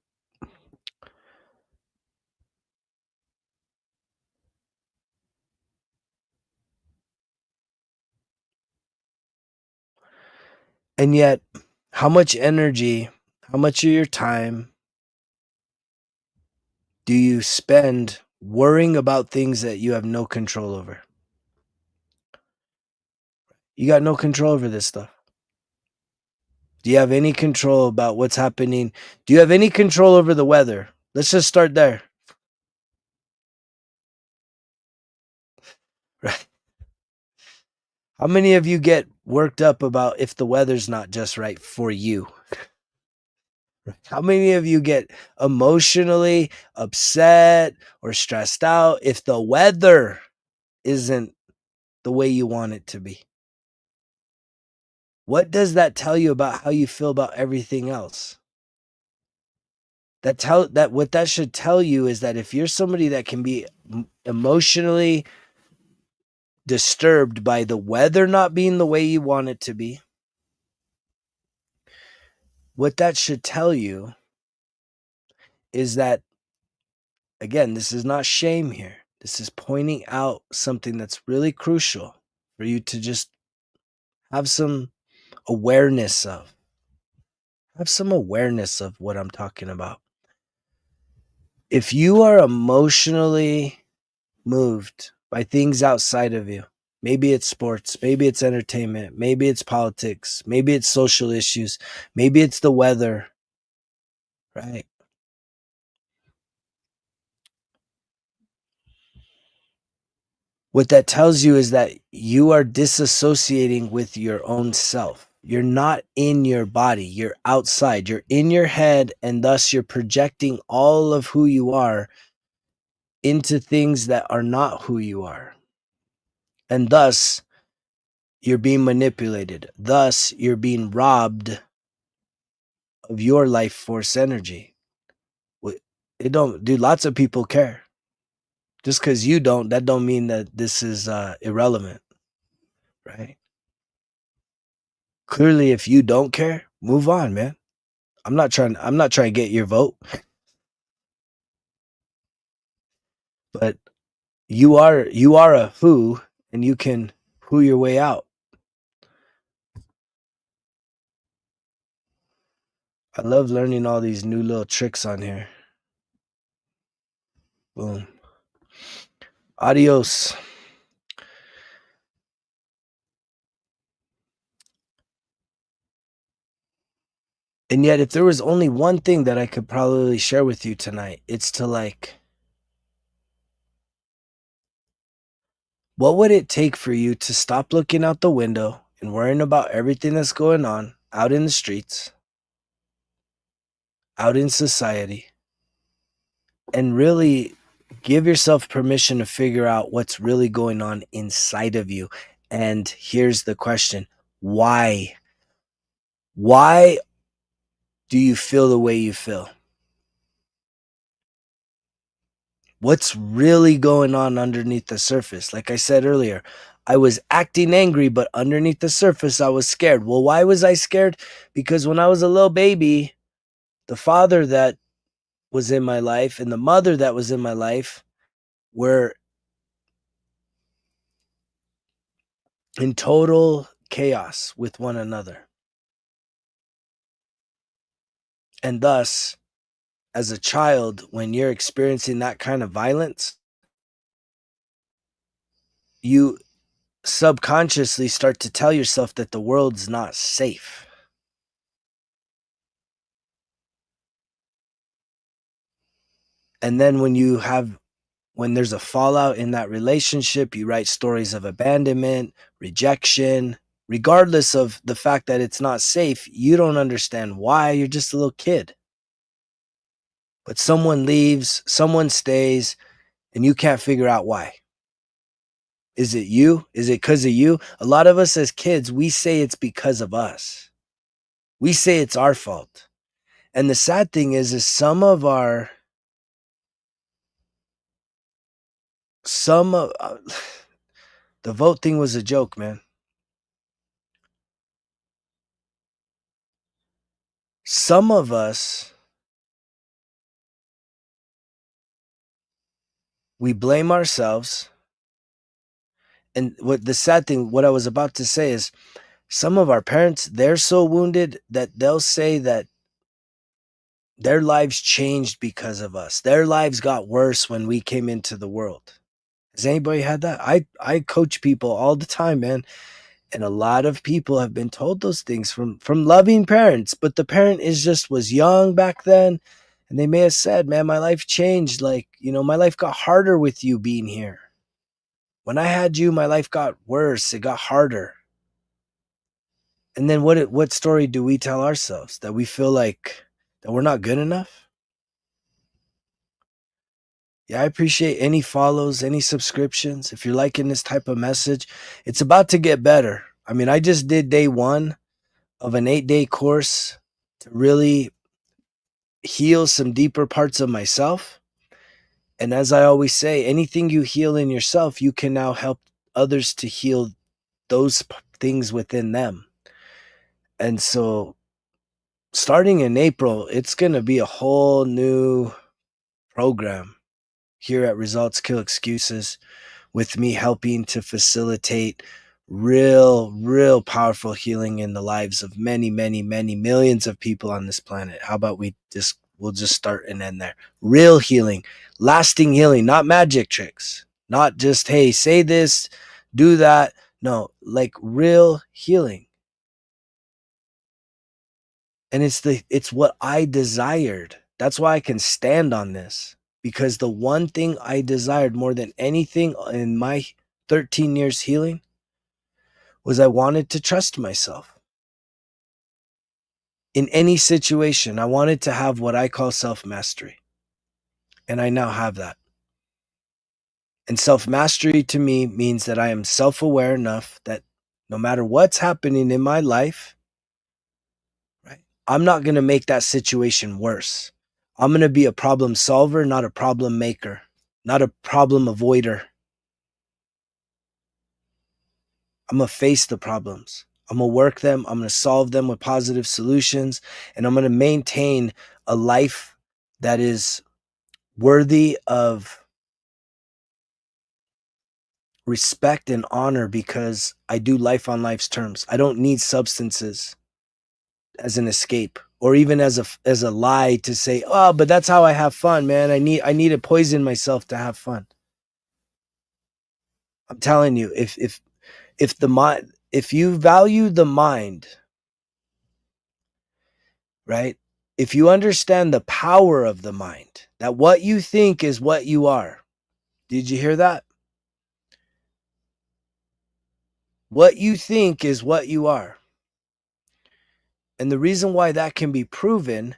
And yet, how much energy, how much of your time do you spend worrying about things that you have no control over? You got no control over this stuff. Do you have any control about what's happening? Do you have any control over the weather? Let's just start there. Right. How many of you get worked up about if the weather's not just right for you? How many of you get emotionally upset or stressed out if the weather isn't the way you want it to be? What does that tell you about how you feel about everything else? What that should tell you is that if you're somebody that can be emotionally disturbed by the weather not being the way you want it to be, what that should tell you is that, again, this is not shame here. This is pointing out something that's really crucial for you to just have some awareness of. Have some awareness of what I'm talking about. If you are emotionally moved by things outside of you, Maybe it's sports, maybe it's entertainment, maybe it's politics, maybe it's social issues, maybe it's the weather, right? What that tells you is that you are disassociating with your own self. You're not in your body, you're outside, you're in your head, and thus you're projecting all of who you are into things that are not who you are. And thus, you're being manipulated. Thus, you're being robbed of your life force energy. It don't, dude, lots of people care. Just because you don't, that don't mean that this is irrelevant, right? Clearly, if you don't care, move on, man. I'm not trying to get your vote, but you are a who, and you can who your way out. I love learning all these new little tricks on here. Boom. Adios. And yet, if there was only one thing that I could probably share with you tonight, it's to like, what would it take for you to stop looking out the window and worrying about everything that's going on out in the streets, out in society, and really give yourself permission to figure out what's really going on inside of you? And here's the question: why? Why do you feel the way you feel? What's really going on underneath the surface? Like I said earlier, I was acting angry, but underneath the surface, I was scared. Well, why was I scared? Because when I was a little baby, the father that was in my life and the mother that was in my life were in total chaos with one another. And thus, as a child, when you're experiencing that kind of violence, you subconsciously start to tell yourself that the world's not safe. And then when there's a fallout in that relationship, you write stories of abandonment, rejection, regardless of the fact that it's not safe. You don't understand why. You're just a little kid. But someone leaves, someone stays, and you can't figure out why. Is it you? Is it because of you? A lot of us as kids, we say it's because of us. We say it's our fault. And the sad thing is some of our, some of, the vote thing was a joke, man. Some of us, we blame ourselves. And what the sad thing, what I was about to say is some of our parents, they're so wounded that they'll say that their lives changed because of us. Their lives got worse when we came into the world. Has anybody had that? I coach people all the time, man. And a lot of people have been told those things from loving parents, but the parent was young back then, and they may have said, "Man, my life changed. Like, my life got harder with you being here. When I had you, my life got worse. It got harder." And then what story do we tell ourselves? That we feel like that we're not good enough? Yeah, I appreciate any follows, any subscriptions. If you're liking this type of message, it's about to get better. I mean, I just did day 1 of an 8-day course to really heal some deeper parts of myself. And as I always say, anything you heal in yourself, you can now help others to heal those things within them. And so starting in April, it's going to be a whole new program here at Results Kill Excuses, with me helping to facilitate real powerful healing in the lives of many, many, many millions of people on this planet. How about we'll just start and end there. Real healing, lasting healing, not magic tricks, not just, hey, say this do that. No, like real healing. And it's what I desired. That's why I can stand on this, because the one thing I desired more than anything in my 13 years healing was I wanted to trust myself. In any situation, I wanted to have what I call self-mastery. And I now have that. And self-mastery to me means that I am self-aware enough that no matter what's happening in my life, right, I'm not going to make that situation worse. I'm going to be a problem solver, not a problem maker, not a problem avoider. I'm going to face the problems. I'm going to work them. I'm going to solve them with positive solutions. And I'm going to maintain a life that is worthy of respect and honor, because I do life on life's terms. I don't need substances as an escape, or even as a lie to say, oh, but that's how I have fun, man. I need to poison myself to have fun. I'm telling you, if the mind, if you value the mind, right? If you understand the power of the mind, that what you think is what you are. Did you hear that? What you think is what you are. And the reason why that can be proven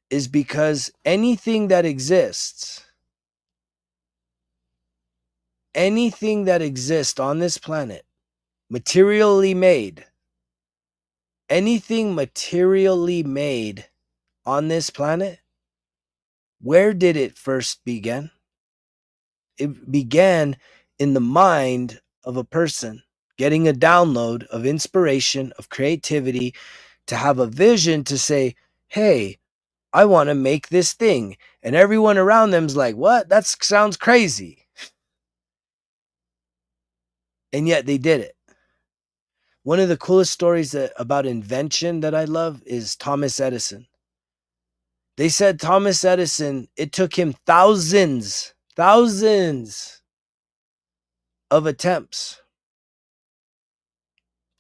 is because anything that exists on this planet, materially made, anything materially made on this planet, where did it first begin? It began in the mind of a person, getting a download of inspiration, of creativity, to have a vision to say, hey, I want to make this thing. And everyone around them's like, what? That sounds crazy. And yet they did it. One of the coolest stories about invention that I love is Thomas Edison. They said Thomas Edison, it took him thousands of attempts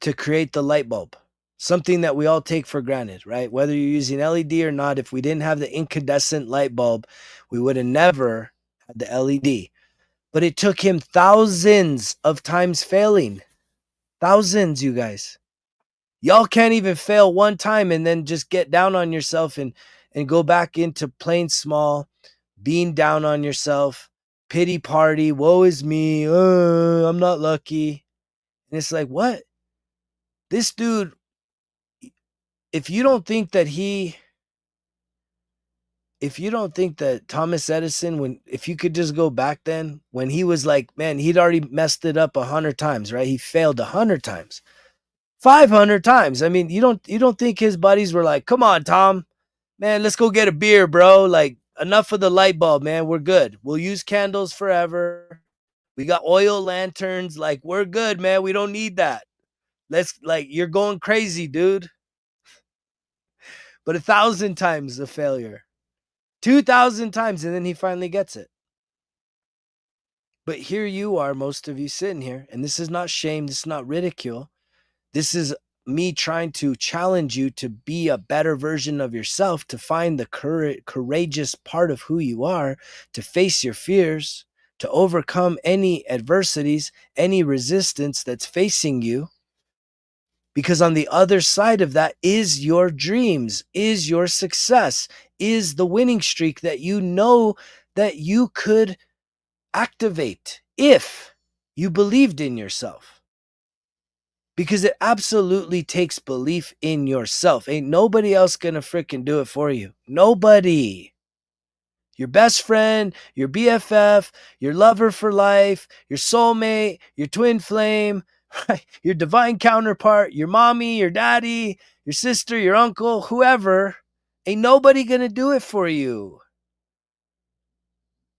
to create the light bulb. Something that we all take for granted, right? Whether you're using LED or not, if we didn't have the incandescent light bulb, we would have never had the LED. But it took him thousands of times failing. Thousands, you guys. Y'all can't even fail one time and then just get down on yourself and go back into playing small, being down on yourself, pity party, woe is me, I'm not lucky. And it's like, what? This dude, if you don't think that Thomas Edison, if you could just go back then, when he was like, man, he'd already messed it up 100 times, right? He failed 100 times, 500 times. I mean, you don't think his buddies were like, come on, Tom, man, let's go get a beer, bro. Like, enough of the light bulb, man. We're good. We'll use candles forever. We got oil lanterns. Like, we're good, man. We don't need that. You're going crazy, dude. But 1,000 times a failure, 2,000 times, and then he finally gets it. But here you are, most of you sitting here, and this is not shame, this is not ridicule. This is me trying to challenge you to be a better version of yourself, to find the courageous part of who you are, to face your fears, to overcome any adversities, any resistance that's facing you. Because on the other side of that is your dreams, is your success, is the winning streak that you know that you could activate if you believed in yourself. Because it absolutely takes belief in yourself. Ain't nobody else gonna freaking do it for you. Nobody. Your best friend, your BFF, your lover for life, your soulmate, your twin flame, right? Your divine counterpart, your mommy, your daddy, your sister, your uncle, whoever. Ain't nobody gonna do it for you.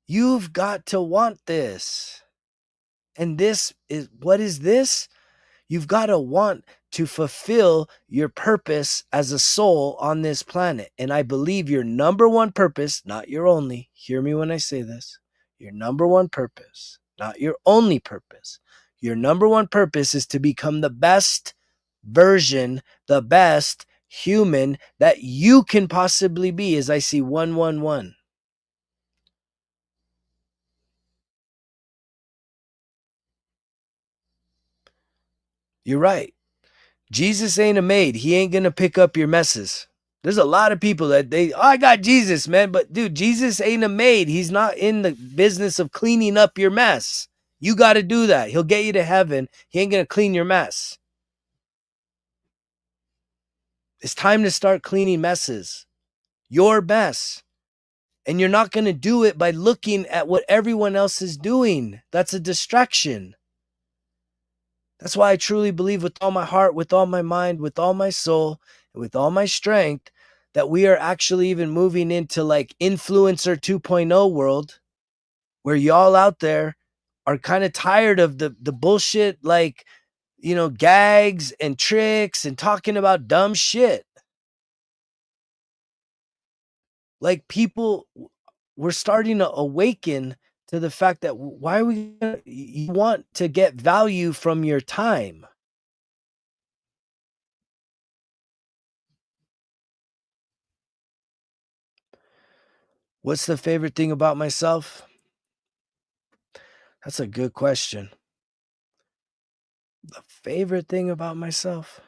You've got to want this. And what is this? You've got to want to fulfill your purpose as a soul on this planet. And I believe your number one purpose, not your only, hear me when I say this, your number one purpose, not your only purpose, Your number one purpose is to become the best version, the best human that you can possibly be, as I see 111. You're right. Jesus ain't a maid. He ain't going to pick up your messes. There's a lot of people that I got Jesus, man. But dude, Jesus ain't a maid. He's not in the business of cleaning up your mess. You got to do that. He'll get you to heaven. He ain't going to clean your mess. It's time to start cleaning messes. Your mess. And you're not going to do it by looking at what everyone else is doing. That's a distraction. That's why I truly believe with all my heart, with all my mind, with all my soul, and with all my strength that we are actually even moving into like influencer 2.0 world where y'all out there are kind of tired of the bullshit, like, gags and tricks and talking about dumb shit. Like people, we're starting to awaken to the fact that why are we gonna, you want to get value from your time. What's the favorite thing about myself? That's a good question. The favorite thing about myself?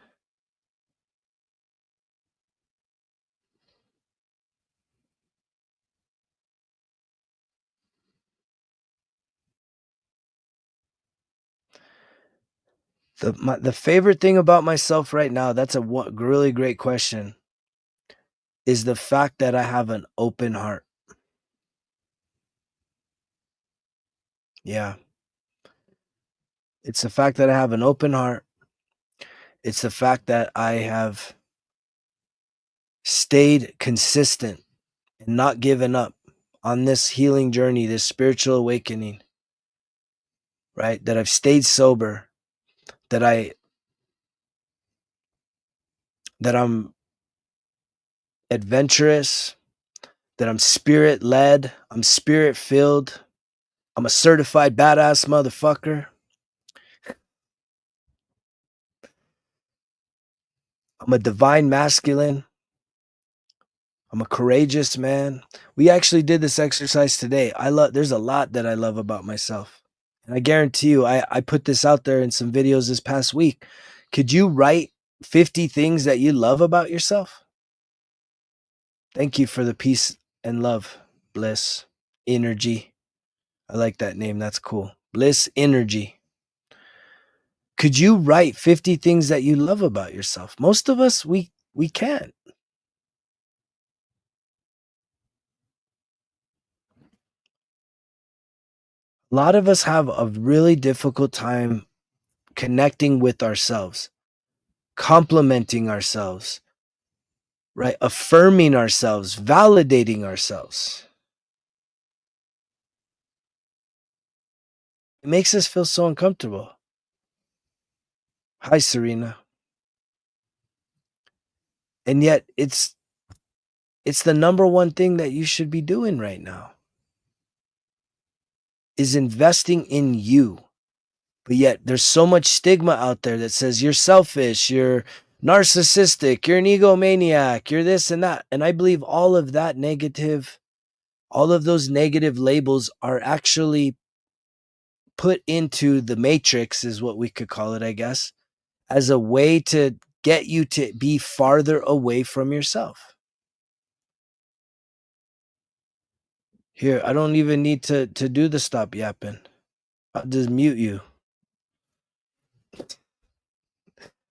The favorite thing about myself right now, that's a really great question, is the fact that I have an open heart. Yeah. It's the fact that I have an open heart. It's the fact that I have stayed consistent and not given up on this healing journey, this spiritual awakening, right? That I've stayed sober, that I'm adventurous, that I'm spirit led, I'm spirit filled, I'm a certified badass motherfucker. I'm a divine masculine. I'm a courageous man. We actually did this exercise today. There's a lot that I love about myself. And I guarantee you, I put this out there in some videos this past week. Could you write 50 things that you love about yourself? Thank you for the peace and love, bliss, energy. I like that name. That's cool. Bliss energy. Could you write 50 things that you love about yourself? Most of us, we can't. A lot of us have a really difficult time connecting with ourselves, complimenting ourselves, right? Affirming ourselves, validating ourselves. It makes us feel so uncomfortable. Hi, Serena. And yet it's the number one thing that you should be doing right now is investing in you. But yet there's so much stigma out there that says you're selfish, you're narcissistic, you're an egomaniac, you're this and that. And I believe all of those negative labels are actually put into the matrix, is what we could call it, I guess, as a way to get you to be farther away from yourself. Here, I don't even need to do the stop yapping. I'll just mute you.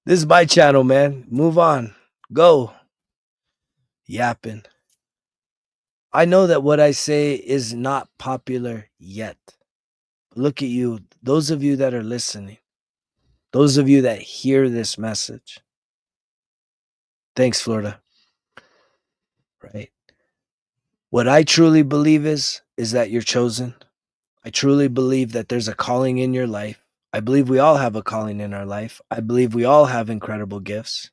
This is my channel, man. Move on. Go. Yapping. I know that what I say is not popular yet. Look at you, those of you that are listening, those of you that hear this message. Thanks, Florida. Right. What I truly believe is that you're chosen. I truly believe that there's a calling in your life. I believe we all have a calling in our life. I believe we all have incredible gifts.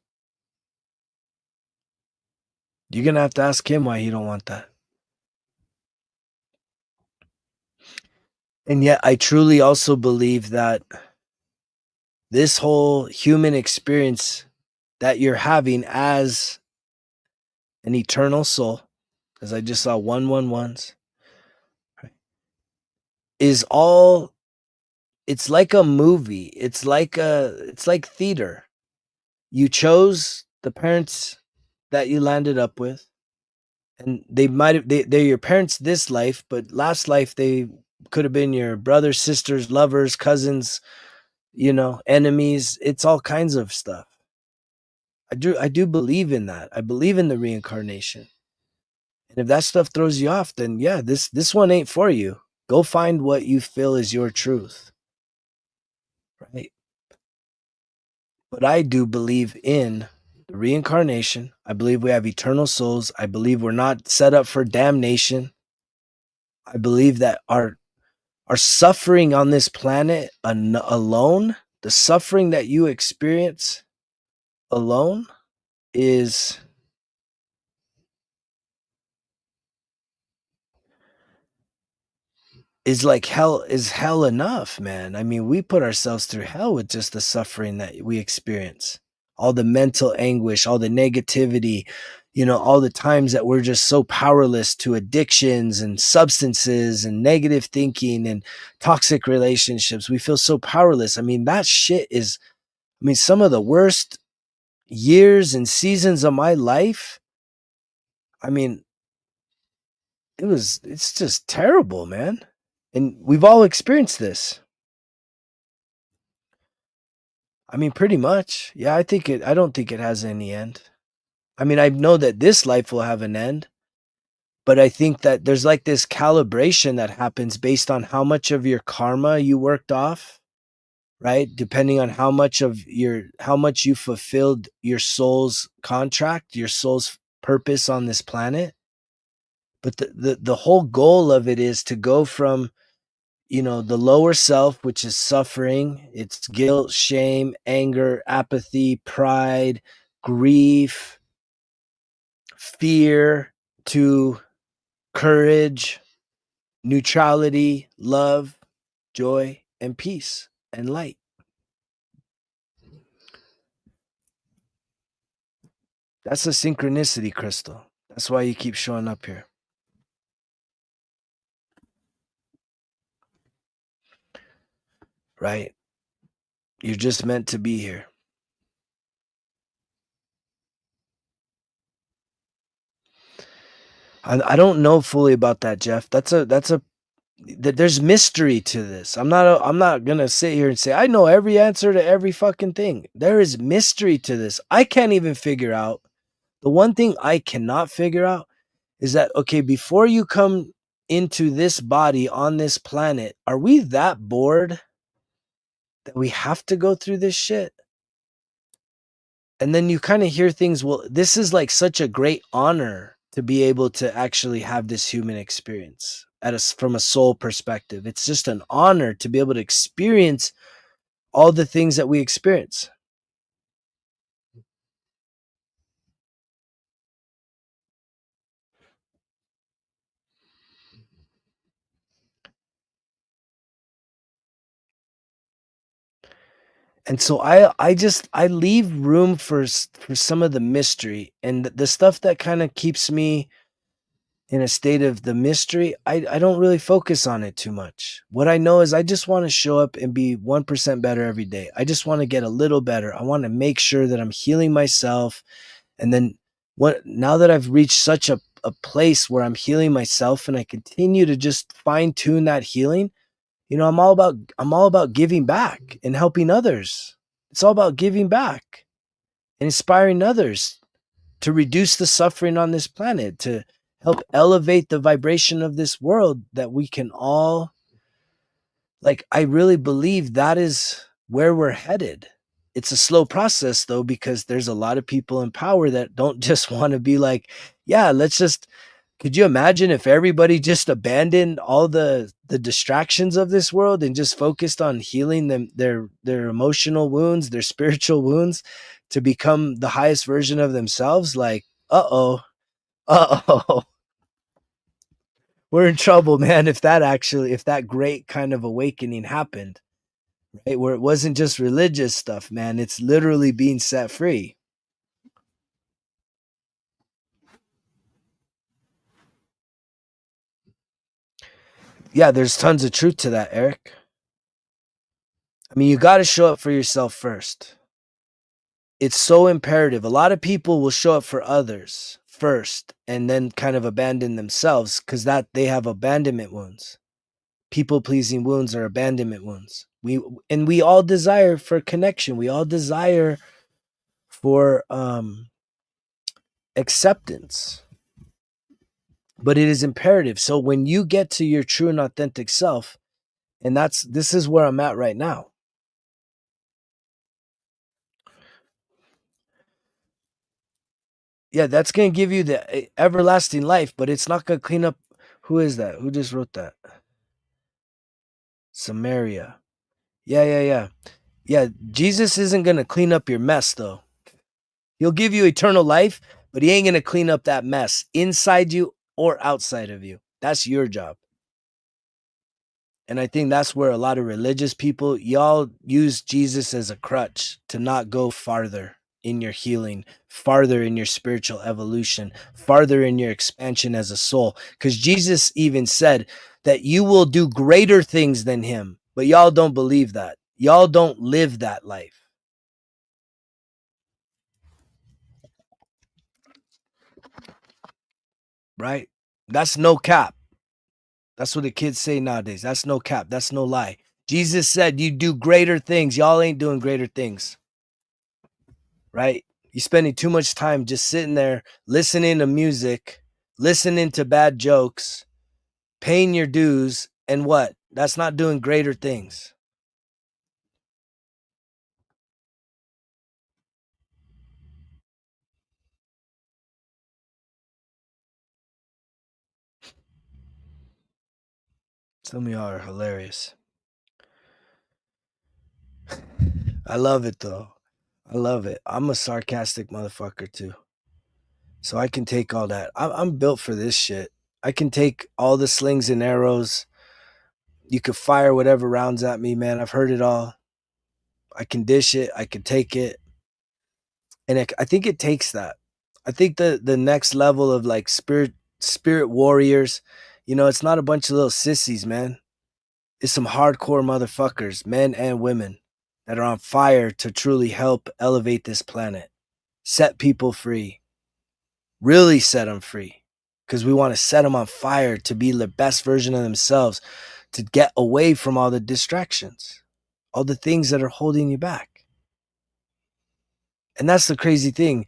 You're going to have to ask him why he don't want that. And yet I truly also believe that this whole human experience that you're having as an eternal soul, as I just saw 111s, is all, it's like a movie. It's like theater. You chose the parents that you landed up with, and they might have they're your parents this life, but last life they could have been your brothers, sisters, lovers, cousins, enemies. It's all kinds of stuff. I do believe in that. I believe in the reincarnation. And if that stuff throws you off, then yeah, this one ain't for you. Go find what you feel is your truth, right? But I do believe in the reincarnation. I believe we have eternal souls. I believe we're not set up for damnation. I believe that our suffering on this planet alone, the suffering that you experience alone is like hell enough, man. I mean, we put ourselves through hell with just the suffering that we experience. All the mental anguish, all the negativity, all the times that we're just so powerless to addictions and substances and negative thinking and toxic relationships. We feel so powerless. I mean, that shit is, I mean, some of the worst years and seasons of my life. I mean, it's just terrible, man. And we've all experienced this. I mean, pretty much. Yeah, I don't think it has any end. I mean, I know that this life will have an end, but I think that there's like this calibration that happens based on how much of your karma you worked off, right? Depending on how much you fulfilled your soul's contract, your soul's purpose on this planet. But the whole goal of it is to go from, the lower self, which is suffering, it's guilt, shame, anger, apathy, pride, grief, fear, to courage, neutrality, love, joy, and peace and light. That's a synchronicity, Crystal. That's why you keep showing up here. Right? You're just meant to be here. I don't know fully about that, Jeff. There's mystery to this. I'm not gonna sit here and say I know every answer to every fucking thing. There is mystery to this. I can't even figure out. The one thing I cannot figure out is that, okay, before you come into this body on this planet, are we that bored that we have to go through this shit? And then you kind of hear things, well, this is like such a great honor to be able to actually have this human experience from a soul perspective. It's just an honor to be able to experience all the things that we experience. And so I leave room for some of the mystery and the stuff that kind of keeps me in a state of the mystery. I don't really focus on it too much. What I know is I just want to show up and be 1% better every day. I just want to get a little better. I want to make sure that I'm healing myself. And then now that I've reached such a place where I'm healing myself and I continue to just fine tune that healing, I'm all about giving back and helping others. It's all about giving back and inspiring others to reduce the suffering on this planet, to help elevate the vibration of this world, that we can all, like, I really believe that is where we're headed. It's a slow process though, because there's a lot of people in power that don't just want to be like, yeah, let's just, could you imagine if everybody just abandoned all the distractions of this world and just focused on healing their emotional wounds, their spiritual wounds, to become the highest version of themselves? Like, uh-oh, we're in trouble, man, if that great kind of awakening happened. right? Where it wasn't just religious stuff, man. It's literally being set free. Yeah, there's tons of truth to that, Eric. I mean, you got to show up for yourself first. It's so imperative. A lot of people will show up for others first and then kind of abandon themselves because that they have abandonment wounds. People pleasing wounds are abandonment wounds. We all desire for connection. We all desire for acceptance. But it is imperative. So when you get to your true and authentic self, and this is where I'm at right now. Yeah, that's going to give you the everlasting life, but it's not going to clean up. Who is that? Who just wrote that? Samaria. Yeah. Yeah, Jesus isn't going to clean up your mess, though. He'll give you eternal life, but he ain't going to clean up that mess inside you or outside of you. That's your job. And I think that's where a lot of religious people, y'all use Jesus as a crutch to not go farther in your healing, farther in your spiritual evolution, farther in your expansion as a soul. Because Jesus even said that you will do greater things than him, but y'all don't believe that. Y'all don't live that life, right? That's no cap. That's what the kids say nowadays. That's no cap. That's no lie. Jesus said you do greater things. Y'all ain't doing greater things, right? You're spending too much time just sitting there listening to music, listening to bad jokes, paying your dues, and what? That's not doing greater things. Some of y'all are hilarious. I love it though. I love it. I'm a sarcastic motherfucker too. So I can take all that. I'm built for this shit. I can take all the slings and arrows. You could fire whatever rounds at me, man. I've heard it all. I can dish it. I can take it. And I think it takes that. I think the next level of like spirit warriors, it's not a bunch of little sissies, man. It's some hardcore motherfuckers, men and women, that are on fire to truly help elevate this planet, set people free, really set them free, because we want to set them on fire to be the best version of themselves, to get away from all the distractions, all the things that are holding you back. And that's the crazy thing.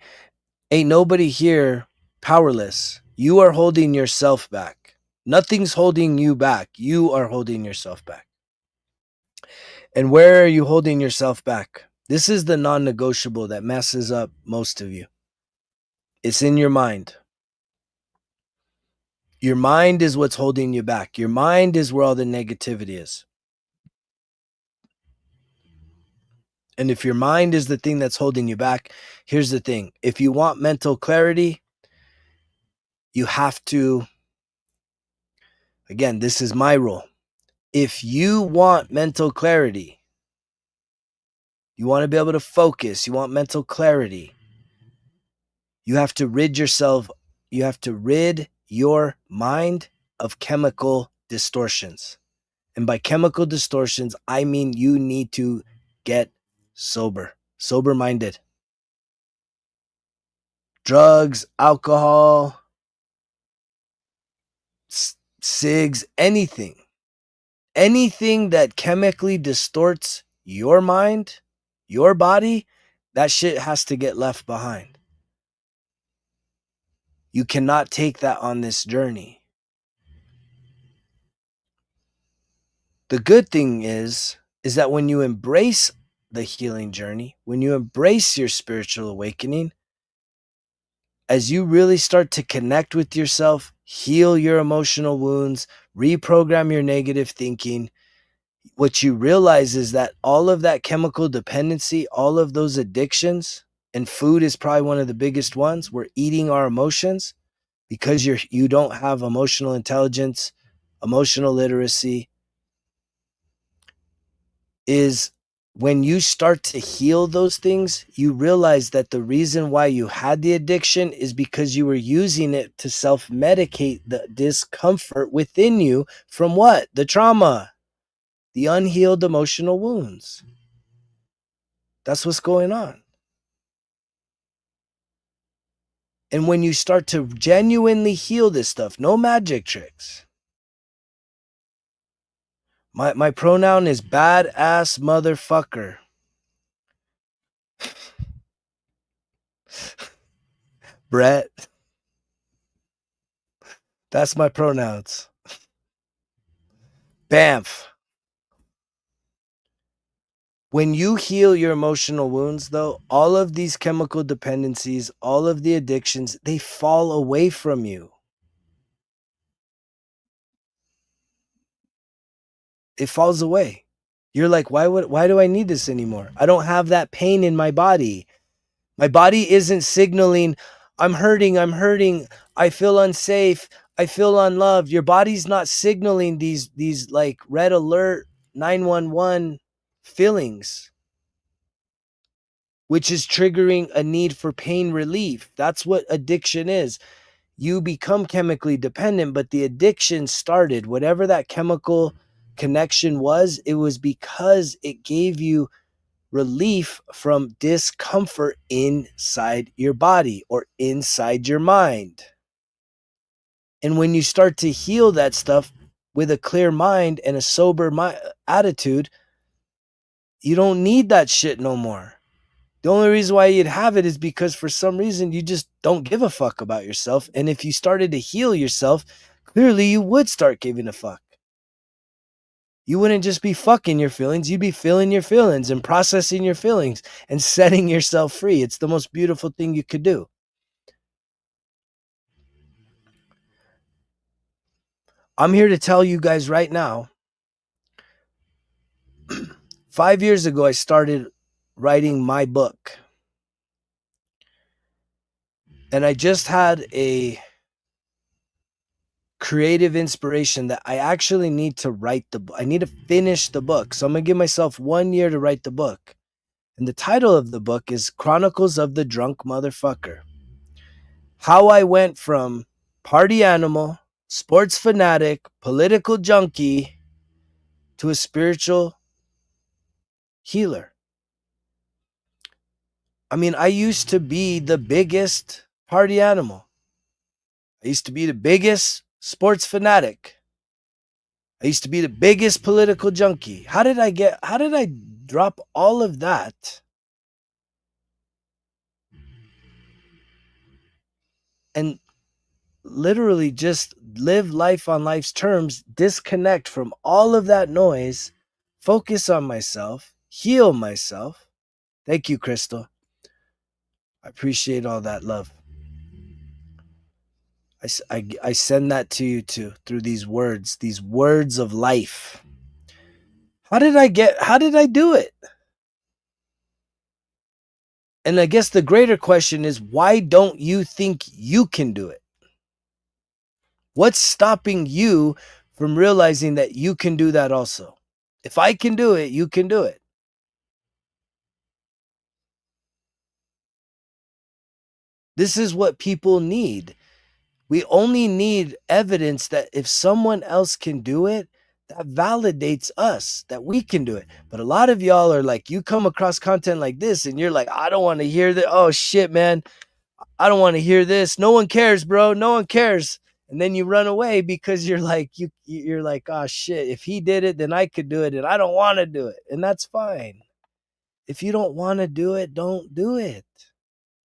Ain't nobody here powerless. You are holding yourself back. Nothing's holding you back. You are holding yourself back. And where are you holding yourself back? This is the non negotiable that messes up most of you. It's in your mind. Your mind is what's holding you back. Your mind is where all the negativity is. And if your mind is the thing that's holding you back, here's the thing. If you want mental clarity, you have to, again, this is my rule. If you want mental clarity, you want to be able to focus, you want mental clarity, you have to rid your mind of chemical distortions. And by chemical distortions, I mean you need to get sober minded. Drugs, alcohol, cigs, anything that chemically distorts your mind, your body, that shit has to get left behind. You cannot take that on this journey. The good thing is that when you embrace the healing journey, when you embrace your spiritual awakening, as you really start to connect with yourself, heal your emotional wounds, reprogram your negative thinking, what you realize is that all of that chemical dependency, all of those addictions, and food is probably one of the biggest ones. We're eating our emotions because you don't have emotional intelligence, emotional literacy, is when you start to heal those things, you realize that the reason why you had the addiction is because you were using it to self-medicate the discomfort within you from what? The trauma, the unhealed emotional wounds. That's what's going on. And when you start to genuinely heal this stuff, no magic tricks. My pronoun is badass motherfucker. Brett, that's my pronouns. Bamf. When you heal your emotional wounds, though, all of these chemical dependencies, all of the addictions, they fall away from you. It falls away. You're like, why do I need this anymore? I don't have that pain in my body. My body isn't signaling, I'm hurting, I feel unsafe, I feel unloved. Your body's not signaling these like red alert 911 feelings, which is triggering a need for pain relief. That's what addiction is. You become chemically dependent, but the addiction started, whatever that chemical connection was, it was because it gave you relief from discomfort inside your body or inside your mind. And when you start to heal that stuff with a clear mind and a sober attitude, you don't need that shit no more. The only reason why you'd have it is because for some reason you just don't give a fuck about yourself. And if you started to heal yourself, clearly you would start giving a fuck. You wouldn't just be fucking your feelings, you'd be feeling your feelings and processing your feelings and setting yourself free. It's the most beautiful thing you could do. I'm here to tell you guys right now, 5 years ago, I started writing my book. And I just had a creative inspiration that I actually need to write the book. I need to finish the book. So I'm going to give myself 1 year to write the book. And the title of the book is Chronicles of the Drunk Motherfucker. How I went from party animal, sports fanatic, political junkie to a spiritual healer. I mean, I used to be the biggest party animal. I used to be the biggest sports fanatic. I used to be the biggest political junkie. How did I drop all of that and literally just live life on life's terms, disconnect from all of that noise, focus on myself, heal myself? Thank you, Crystal. I appreciate all that love. I send that to you too, through these words of life. How did I do it? And I guess the greater question is, why don't you think you can do it? What's stopping you from realizing that you can do that also? If I can do it, you can do it. This is what people need. We only need evidence that if someone else can do it, that validates us that we can do it. But a lot of y'all are like, you come across content like this and you're like, I don't want to hear that. Oh shit, man. I don't want to hear this. No one cares, bro. No one cares. And then you run away because you're like, you're like, oh shit, if he did it, then I could do it. And I don't want to do it. And that's fine. If you don't want to do it, don't do it.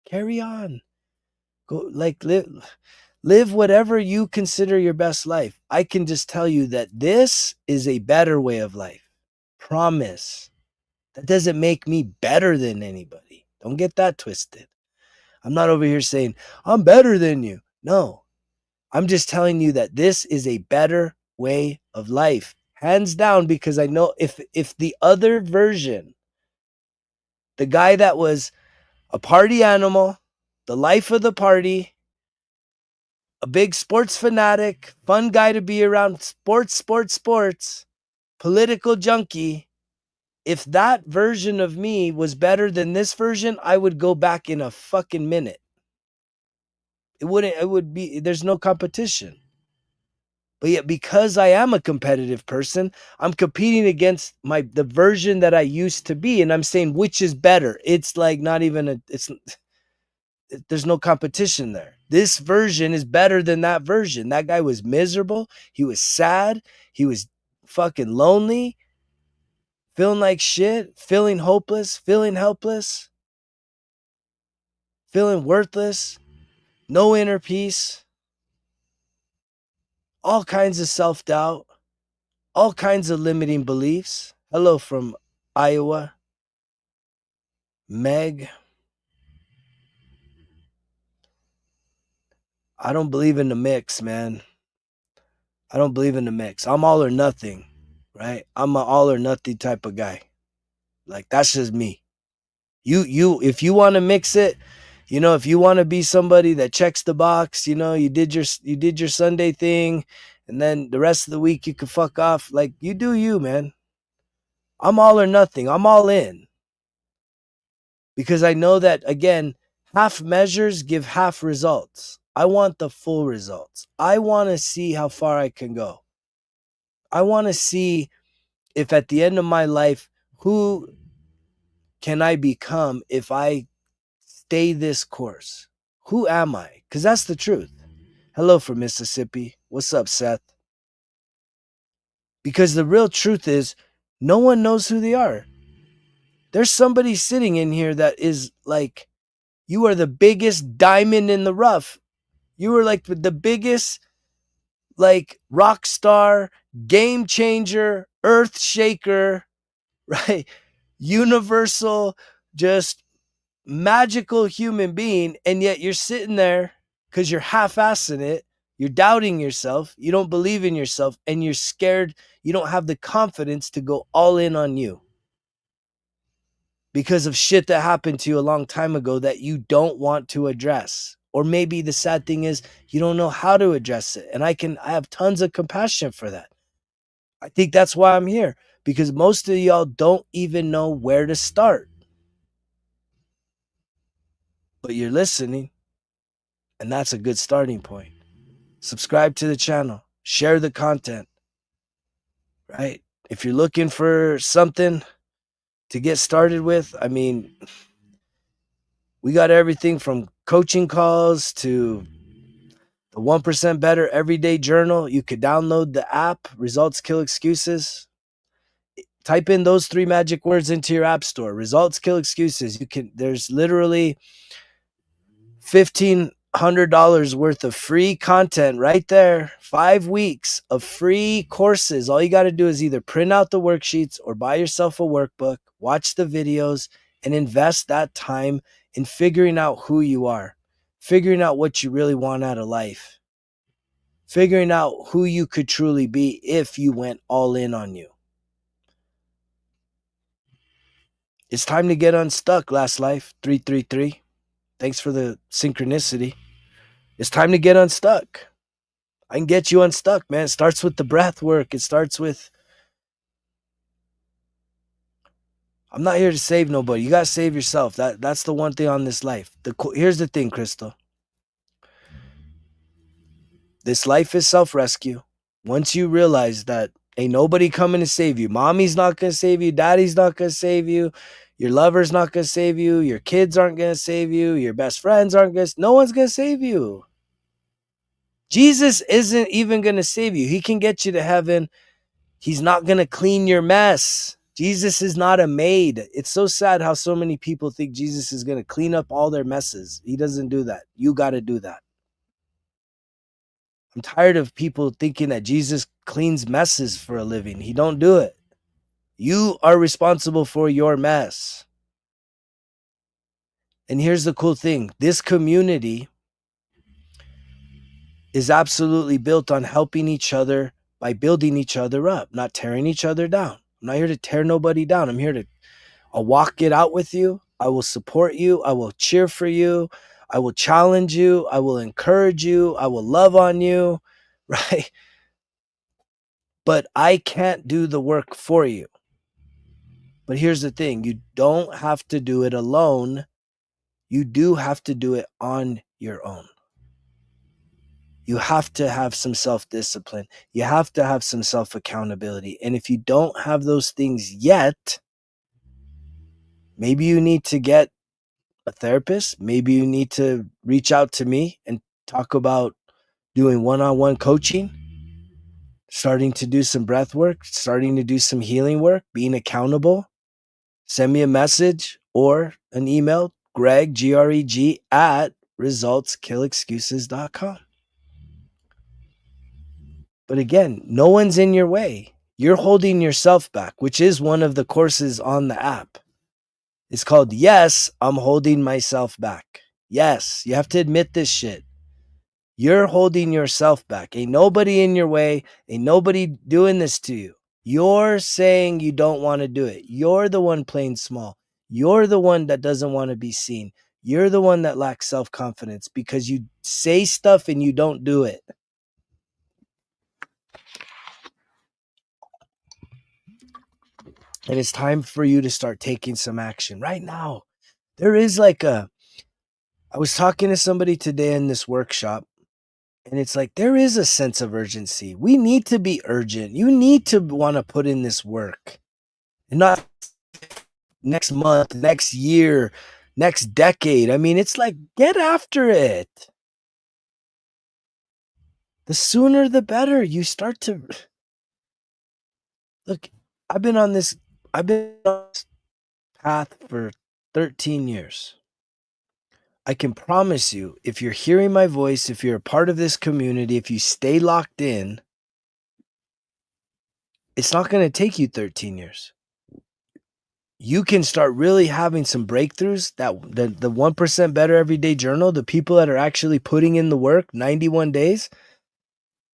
Carry on. Go like live whatever you consider your best life. I can just tell you that this is a better way of life. Promise. That doesn't make me better than anybody. Don't get that twisted. I'm not over here saying, I'm better than you. No, I'm just telling you that this is a better way of life. Hands down, because I know if the other version, the guy that was a party animal, the life of the party, a big sports fanatic, fun guy to be around, sports, political junkie, if that version of me was better than this version, I would go back in a fucking minute. It would be, there's no competition. But yet, because I am a competitive person, I'm competing against the version that I used to be. And I'm saying, which is better? It's like not even there's no competition there. This version is better than that version. That guy was miserable. He was sad. He was fucking lonely, feeling like shit, feeling hopeless, feeling helpless, feeling worthless, no inner peace, all kinds of self-doubt, all kinds of limiting beliefs. Hello from Iowa, Meg. I don't believe in the mix, man. I don't believe in the mix. I'm all or nothing, right? I'm an all or nothing type of guy. Like, that's just me. If you want to mix it, if you want to be somebody that checks the box, you did your Sunday thing, and then the rest of the week you can fuck off. Like, you do you, man. I'm all or nothing. I'm all in. Because I know that, again, half measures give half results. I want the full results. I want to see how far I can go. I want to see if at the end of my life, who can I become if I stay this course? Who am I? Because that's the truth. Hello from Mississippi. What's up, Seth? Because the real truth is, no one knows who they are. There's somebody sitting in here that is like, you are the biggest diamond in the rough. You are like the biggest, like, rock star, game changer, earth shaker, right? Universal, just magical human being. And yet you're sitting there because you're half-assing it. You're doubting yourself. You don't believe in yourself, and you're scared. You don't have the confidence to go all in on you because of shit that happened to you a long time ago that you don't want to address. Or maybe the sad thing is you don't know how to address it. And I have tons of compassion for that. I think that's why I'm here, because most of y'all don't even know where to start. But you're listening, and that's a good starting point. Subscribe to the channel, share the content, right? If you're looking for something to get started with, I mean, we got everything from coaching calls to the 1% Better Everyday Journal. You could download the app, Results Kill Excuses. Type in those 3 magic words into your app store, Results Kill Excuses. There's literally $1,500 worth of free content right there. 5 weeks of free courses. All you got to do is either print out the worksheets or buy yourself a workbook, watch the videos, and invest that time in figuring out who you are, figuring out what you really want out of life, figuring out who you could truly be if you went all in on you. It's time to get unstuck, Last Life 333. Thanks for the synchronicity. It's time to get unstuck. I can get you unstuck, man. It starts with the breath work. It starts with, I'm not here to save nobody. You got to save yourself. That's the one thing on this life. Here's the thing, Crystal. This life is self-rescue. Once you realize that ain't nobody coming to save you. Mommy's not going to save you. Daddy's not going to save you. Your lover's not going to save you. Your kids aren't going to save you. Your best friends aren't going to. No one's going to save you. Jesus isn't even going to save you. He can get you to heaven. He's not going to clean your mess. Jesus is not a maid. It's so sad how so many people think Jesus is going to clean up all their messes. He doesn't do that. You got to do that. I'm tired of people thinking that Jesus cleans messes for a living. He don't do it. You are responsible for your mess. And here's the cool thing. This community is absolutely built on helping each other by building each other up, not tearing each other down. I'm not here to tear nobody down. I'll walk it out with you. I will support you. I will cheer for you. I will challenge you. I will encourage you. I will love on you, right? But I can't do the work for you. But here's the thing, you don't have to do it alone. You do have to do it on your own. You have to have some self discipline. You have to have some self accountability. And if you don't have those things yet, maybe you need to get a therapist. Maybe you need to reach out to me and talk about doing one on one coaching, starting to do some breath work, starting to do some healing work, being accountable. Send me a message or an email, Greg, Greg, at resultskillexcuses.com. But again, no one's in your way. You're holding yourself back, which is one of the courses on the app. It's called Yes, I'm Holding Myself Back. Yes, you have to admit this shit. You're holding yourself back. Ain't nobody in your way. Ain't nobody doing this to you. You're saying you don't want to do it. You're the one playing small. You're the one that doesn't want to be seen. You're the one that lacks self-confidence because you say stuff and you don't do it. And it's time for you to start taking some action right now. There is I was talking to somebody today in this workshop, and it's like, there is a sense of urgency. We need to be urgent. You need to want to put in this work, and not next month, next year, next decade. I mean, it's like, get after it. The sooner the better. You start to look. I've been on this path for 13 years. I can promise you, if you're hearing my voice, if you're a part of this community, if you stay locked in, it's not going to take you 13 years. You can start really having some breakthroughs. That the 1% Better Everyday Journal, the people that are actually putting in the work, 91 days,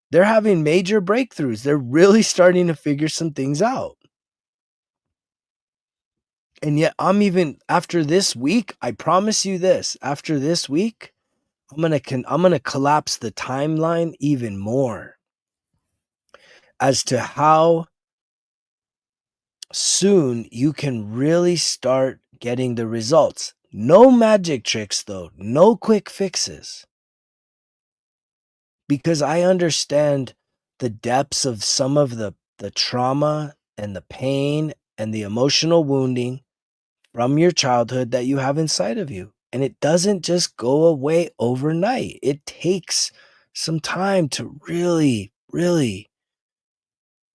they're having major breakthroughs. They're really starting to figure some things out. And yet after this week, I promise you this, after this week, I'm going to collapse the timeline even more as to how soon you can really start getting the results. No magic tricks though, no quick fixes. Because I understand the depths of some of the trauma and the pain and the emotional wounding from your childhood that you have inside of you. And it doesn't just go away overnight. It takes some time to really, really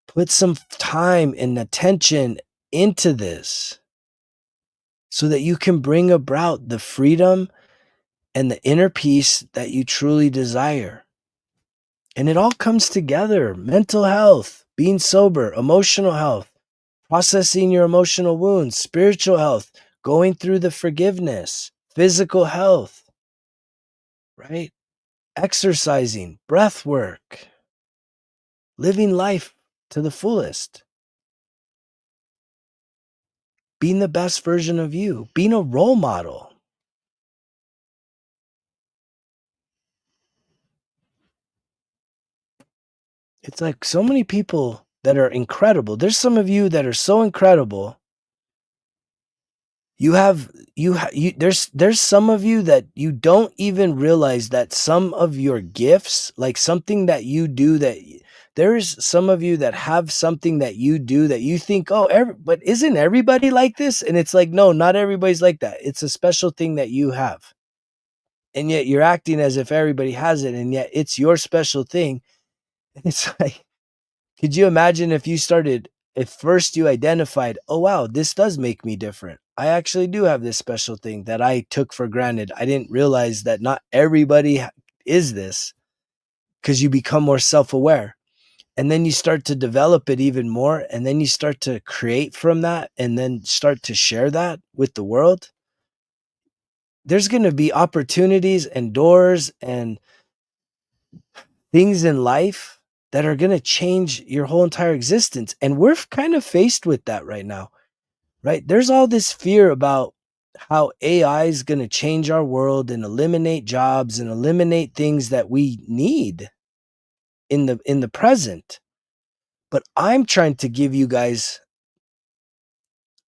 put some time and attention into this so that you can bring about the freedom and the inner peace that you truly desire. And it all comes together: mental health, being sober, emotional health, processing your emotional wounds, spiritual health, going through the forgiveness, physical health, right? Exercising, breath work, living life to the fullest, being the best version of you, being a role model. It's like so many people that are incredible. There's some of you that are so incredible. There's some of you that you don't even realize that some of your gifts, like something that you do, there's some of you that have something that you do that you think, oh, but isn't everybody like this? And it's like, no, not everybody's like that. It's a special thing that you have. And yet you're acting as if everybody has it, and yet it's your special thing. And it's like, could you imagine if first you identified, oh, wow, this does make me different. I actually do have this special thing that I took for granted. I didn't realize that not everybody is this, because you become more self-aware. And then you start to develop it even more. And then you start to create from that and then start to share that with the world. There's going to be opportunities and doors and things in life that are going to change your whole entire existence. And we're kind of faced with that right now, right? There's all this fear about how AI is going to change our world and eliminate jobs and eliminate things that we need in the present. But I'm trying to give you guys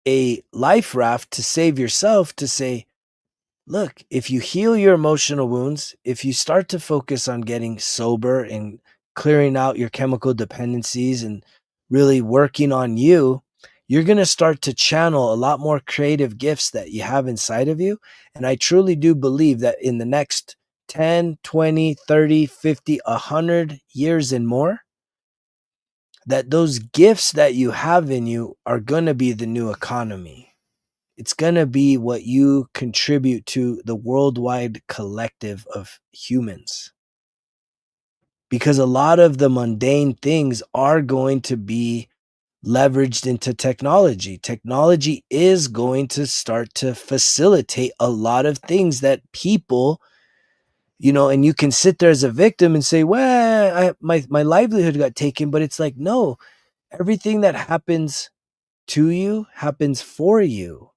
a life raft to save yourself, to say, look, if you heal your emotional wounds, if you start to focus on getting sober and clearing out your chemical dependencies and really working on you, you're going to start to channel a lot more creative gifts that you have inside of you. And I truly do believe that in the next 10, 20, 30, 50, 100 years and more, that those gifts that you have in you are going to be the new economy. It's going to be what you contribute to the worldwide collective of humans. Because a lot of the mundane things are going to be leveraged into technology. Technology is going to start to facilitate a lot of things that people, and you can sit there as a victim and say, well, my livelihood got taken. But it's like, no, everything that happens to you happens for you.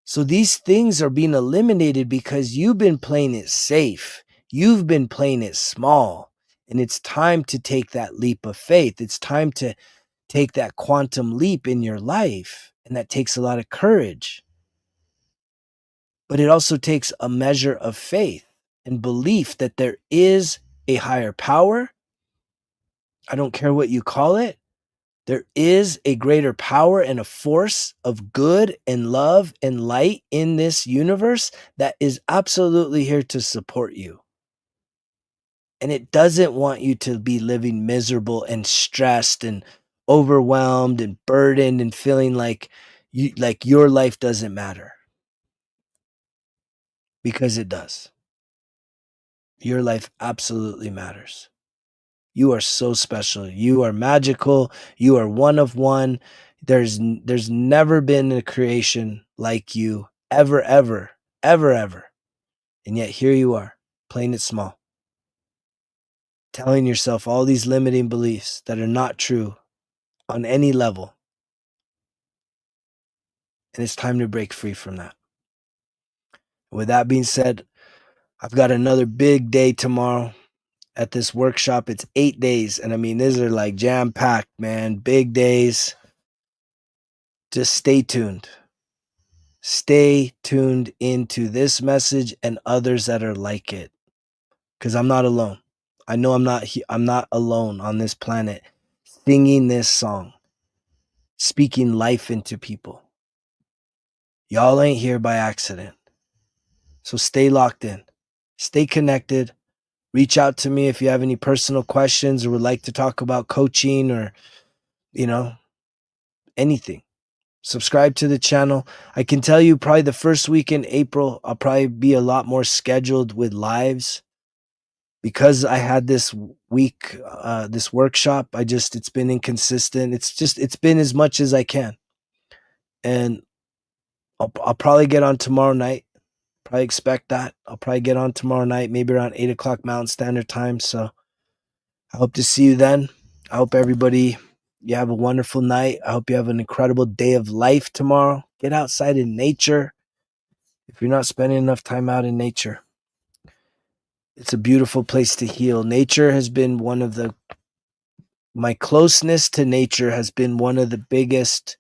So these things are being eliminated because you've been playing it safe. You've been playing it small. And it's time to take that leap of faith. It's time to take that quantum leap in your life. And that takes a lot of courage. But it also takes a measure of faith and belief that there is a higher power. I don't care what you call it. There is a greater power and a force of good and love and light in this universe that is absolutely here to support you. And it doesn't want you to be living miserable and stressed and overwhelmed and burdened and feeling like your life doesn't matter. Because it does. Your life absolutely matters. You are so special. You are magical. You are one of one. There's never been a creation like you ever, ever, ever, ever. And yet here you are, playing it small, telling yourself all these limiting beliefs that are not true on any level. And it's time to break free from that. With that being said, I've got another big day tomorrow at this workshop. It's 8 days. And I mean, these are like jam-packed, man. Big days. Just stay tuned. Stay tuned into this message and others that are like it. Because I'm not alone. I know I'm not alone on this planet singing this song, speaking life into people. Y'all ain't here by accident. So stay locked in. Stay connected. Reach out to me if you have any personal questions or would like to talk about coaching or, anything. Subscribe to the channel. I can tell you probably the first week in April, I'll probably be a lot more scheduled with lives because I had this week, this workshop. It's been inconsistent. It's been as much as I can. And I'll probably get on tomorrow night. Probably expect that. I'll probably get on tomorrow night, maybe around 8 o'clock Mountain Standard Time. So I hope to see you then. I hope you have a wonderful night. I hope you have an incredible day of life tomorrow. Get outside in nature. If you're not spending enough time out in nature, it's a beautiful place to heal. Nature has been my closeness to nature has been one of the biggest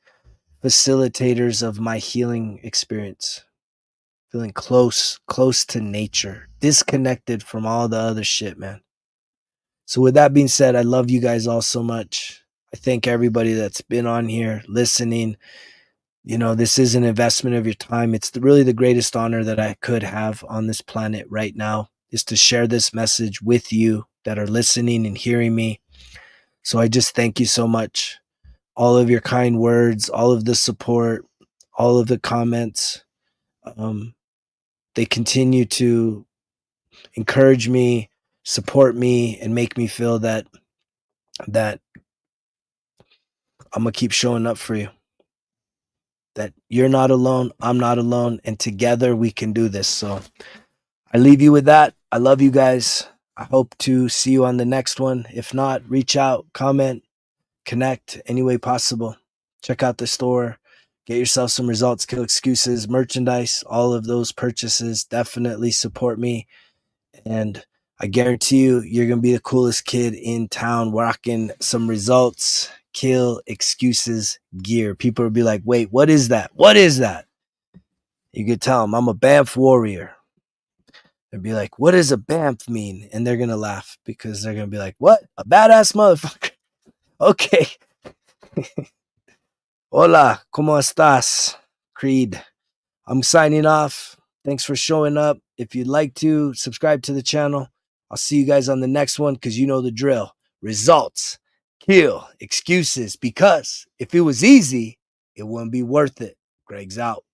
facilitators of my healing experience. Feeling close to nature, disconnected from all the other shit, man. So with that being said, I love you guys all so much. I thank everybody that's been on here listening. This is an investment of your time. It's really the greatest honor that I could have on this planet right now is to share this message with you that are listening and hearing me. So I just thank you so much. All of your kind words, all of the support, all of the comments. They continue to encourage me, support me, and make me feel that I'm going to keep showing up for you. That you're not alone, I'm not alone, and together we can do this. So I leave you with that. I love you guys. I hope to see you on the next one. If not, reach out, comment, connect any way possible. Check out the store. Get yourself some Results Kill Excuses merchandise. All of those purchases definitely support me. And I guarantee you, you're going to be the coolest kid in town rocking some results. kill excuses gear. People would be like, wait, what is that? What is that? You could tell them, I'm a Banff warrior. They'd be like, what does a Banff mean? And they're going to laugh because they're going to be like, what? A badass motherfucker. Okay. Hola, ¿cómo estás? Creed. I'm signing off. Thanks for showing up. If you'd like to, subscribe to the channel. I'll see you guys on the next one because you know the drill. Results. Kill excuses, because if it was easy, it wouldn't be worth it. Greg's out.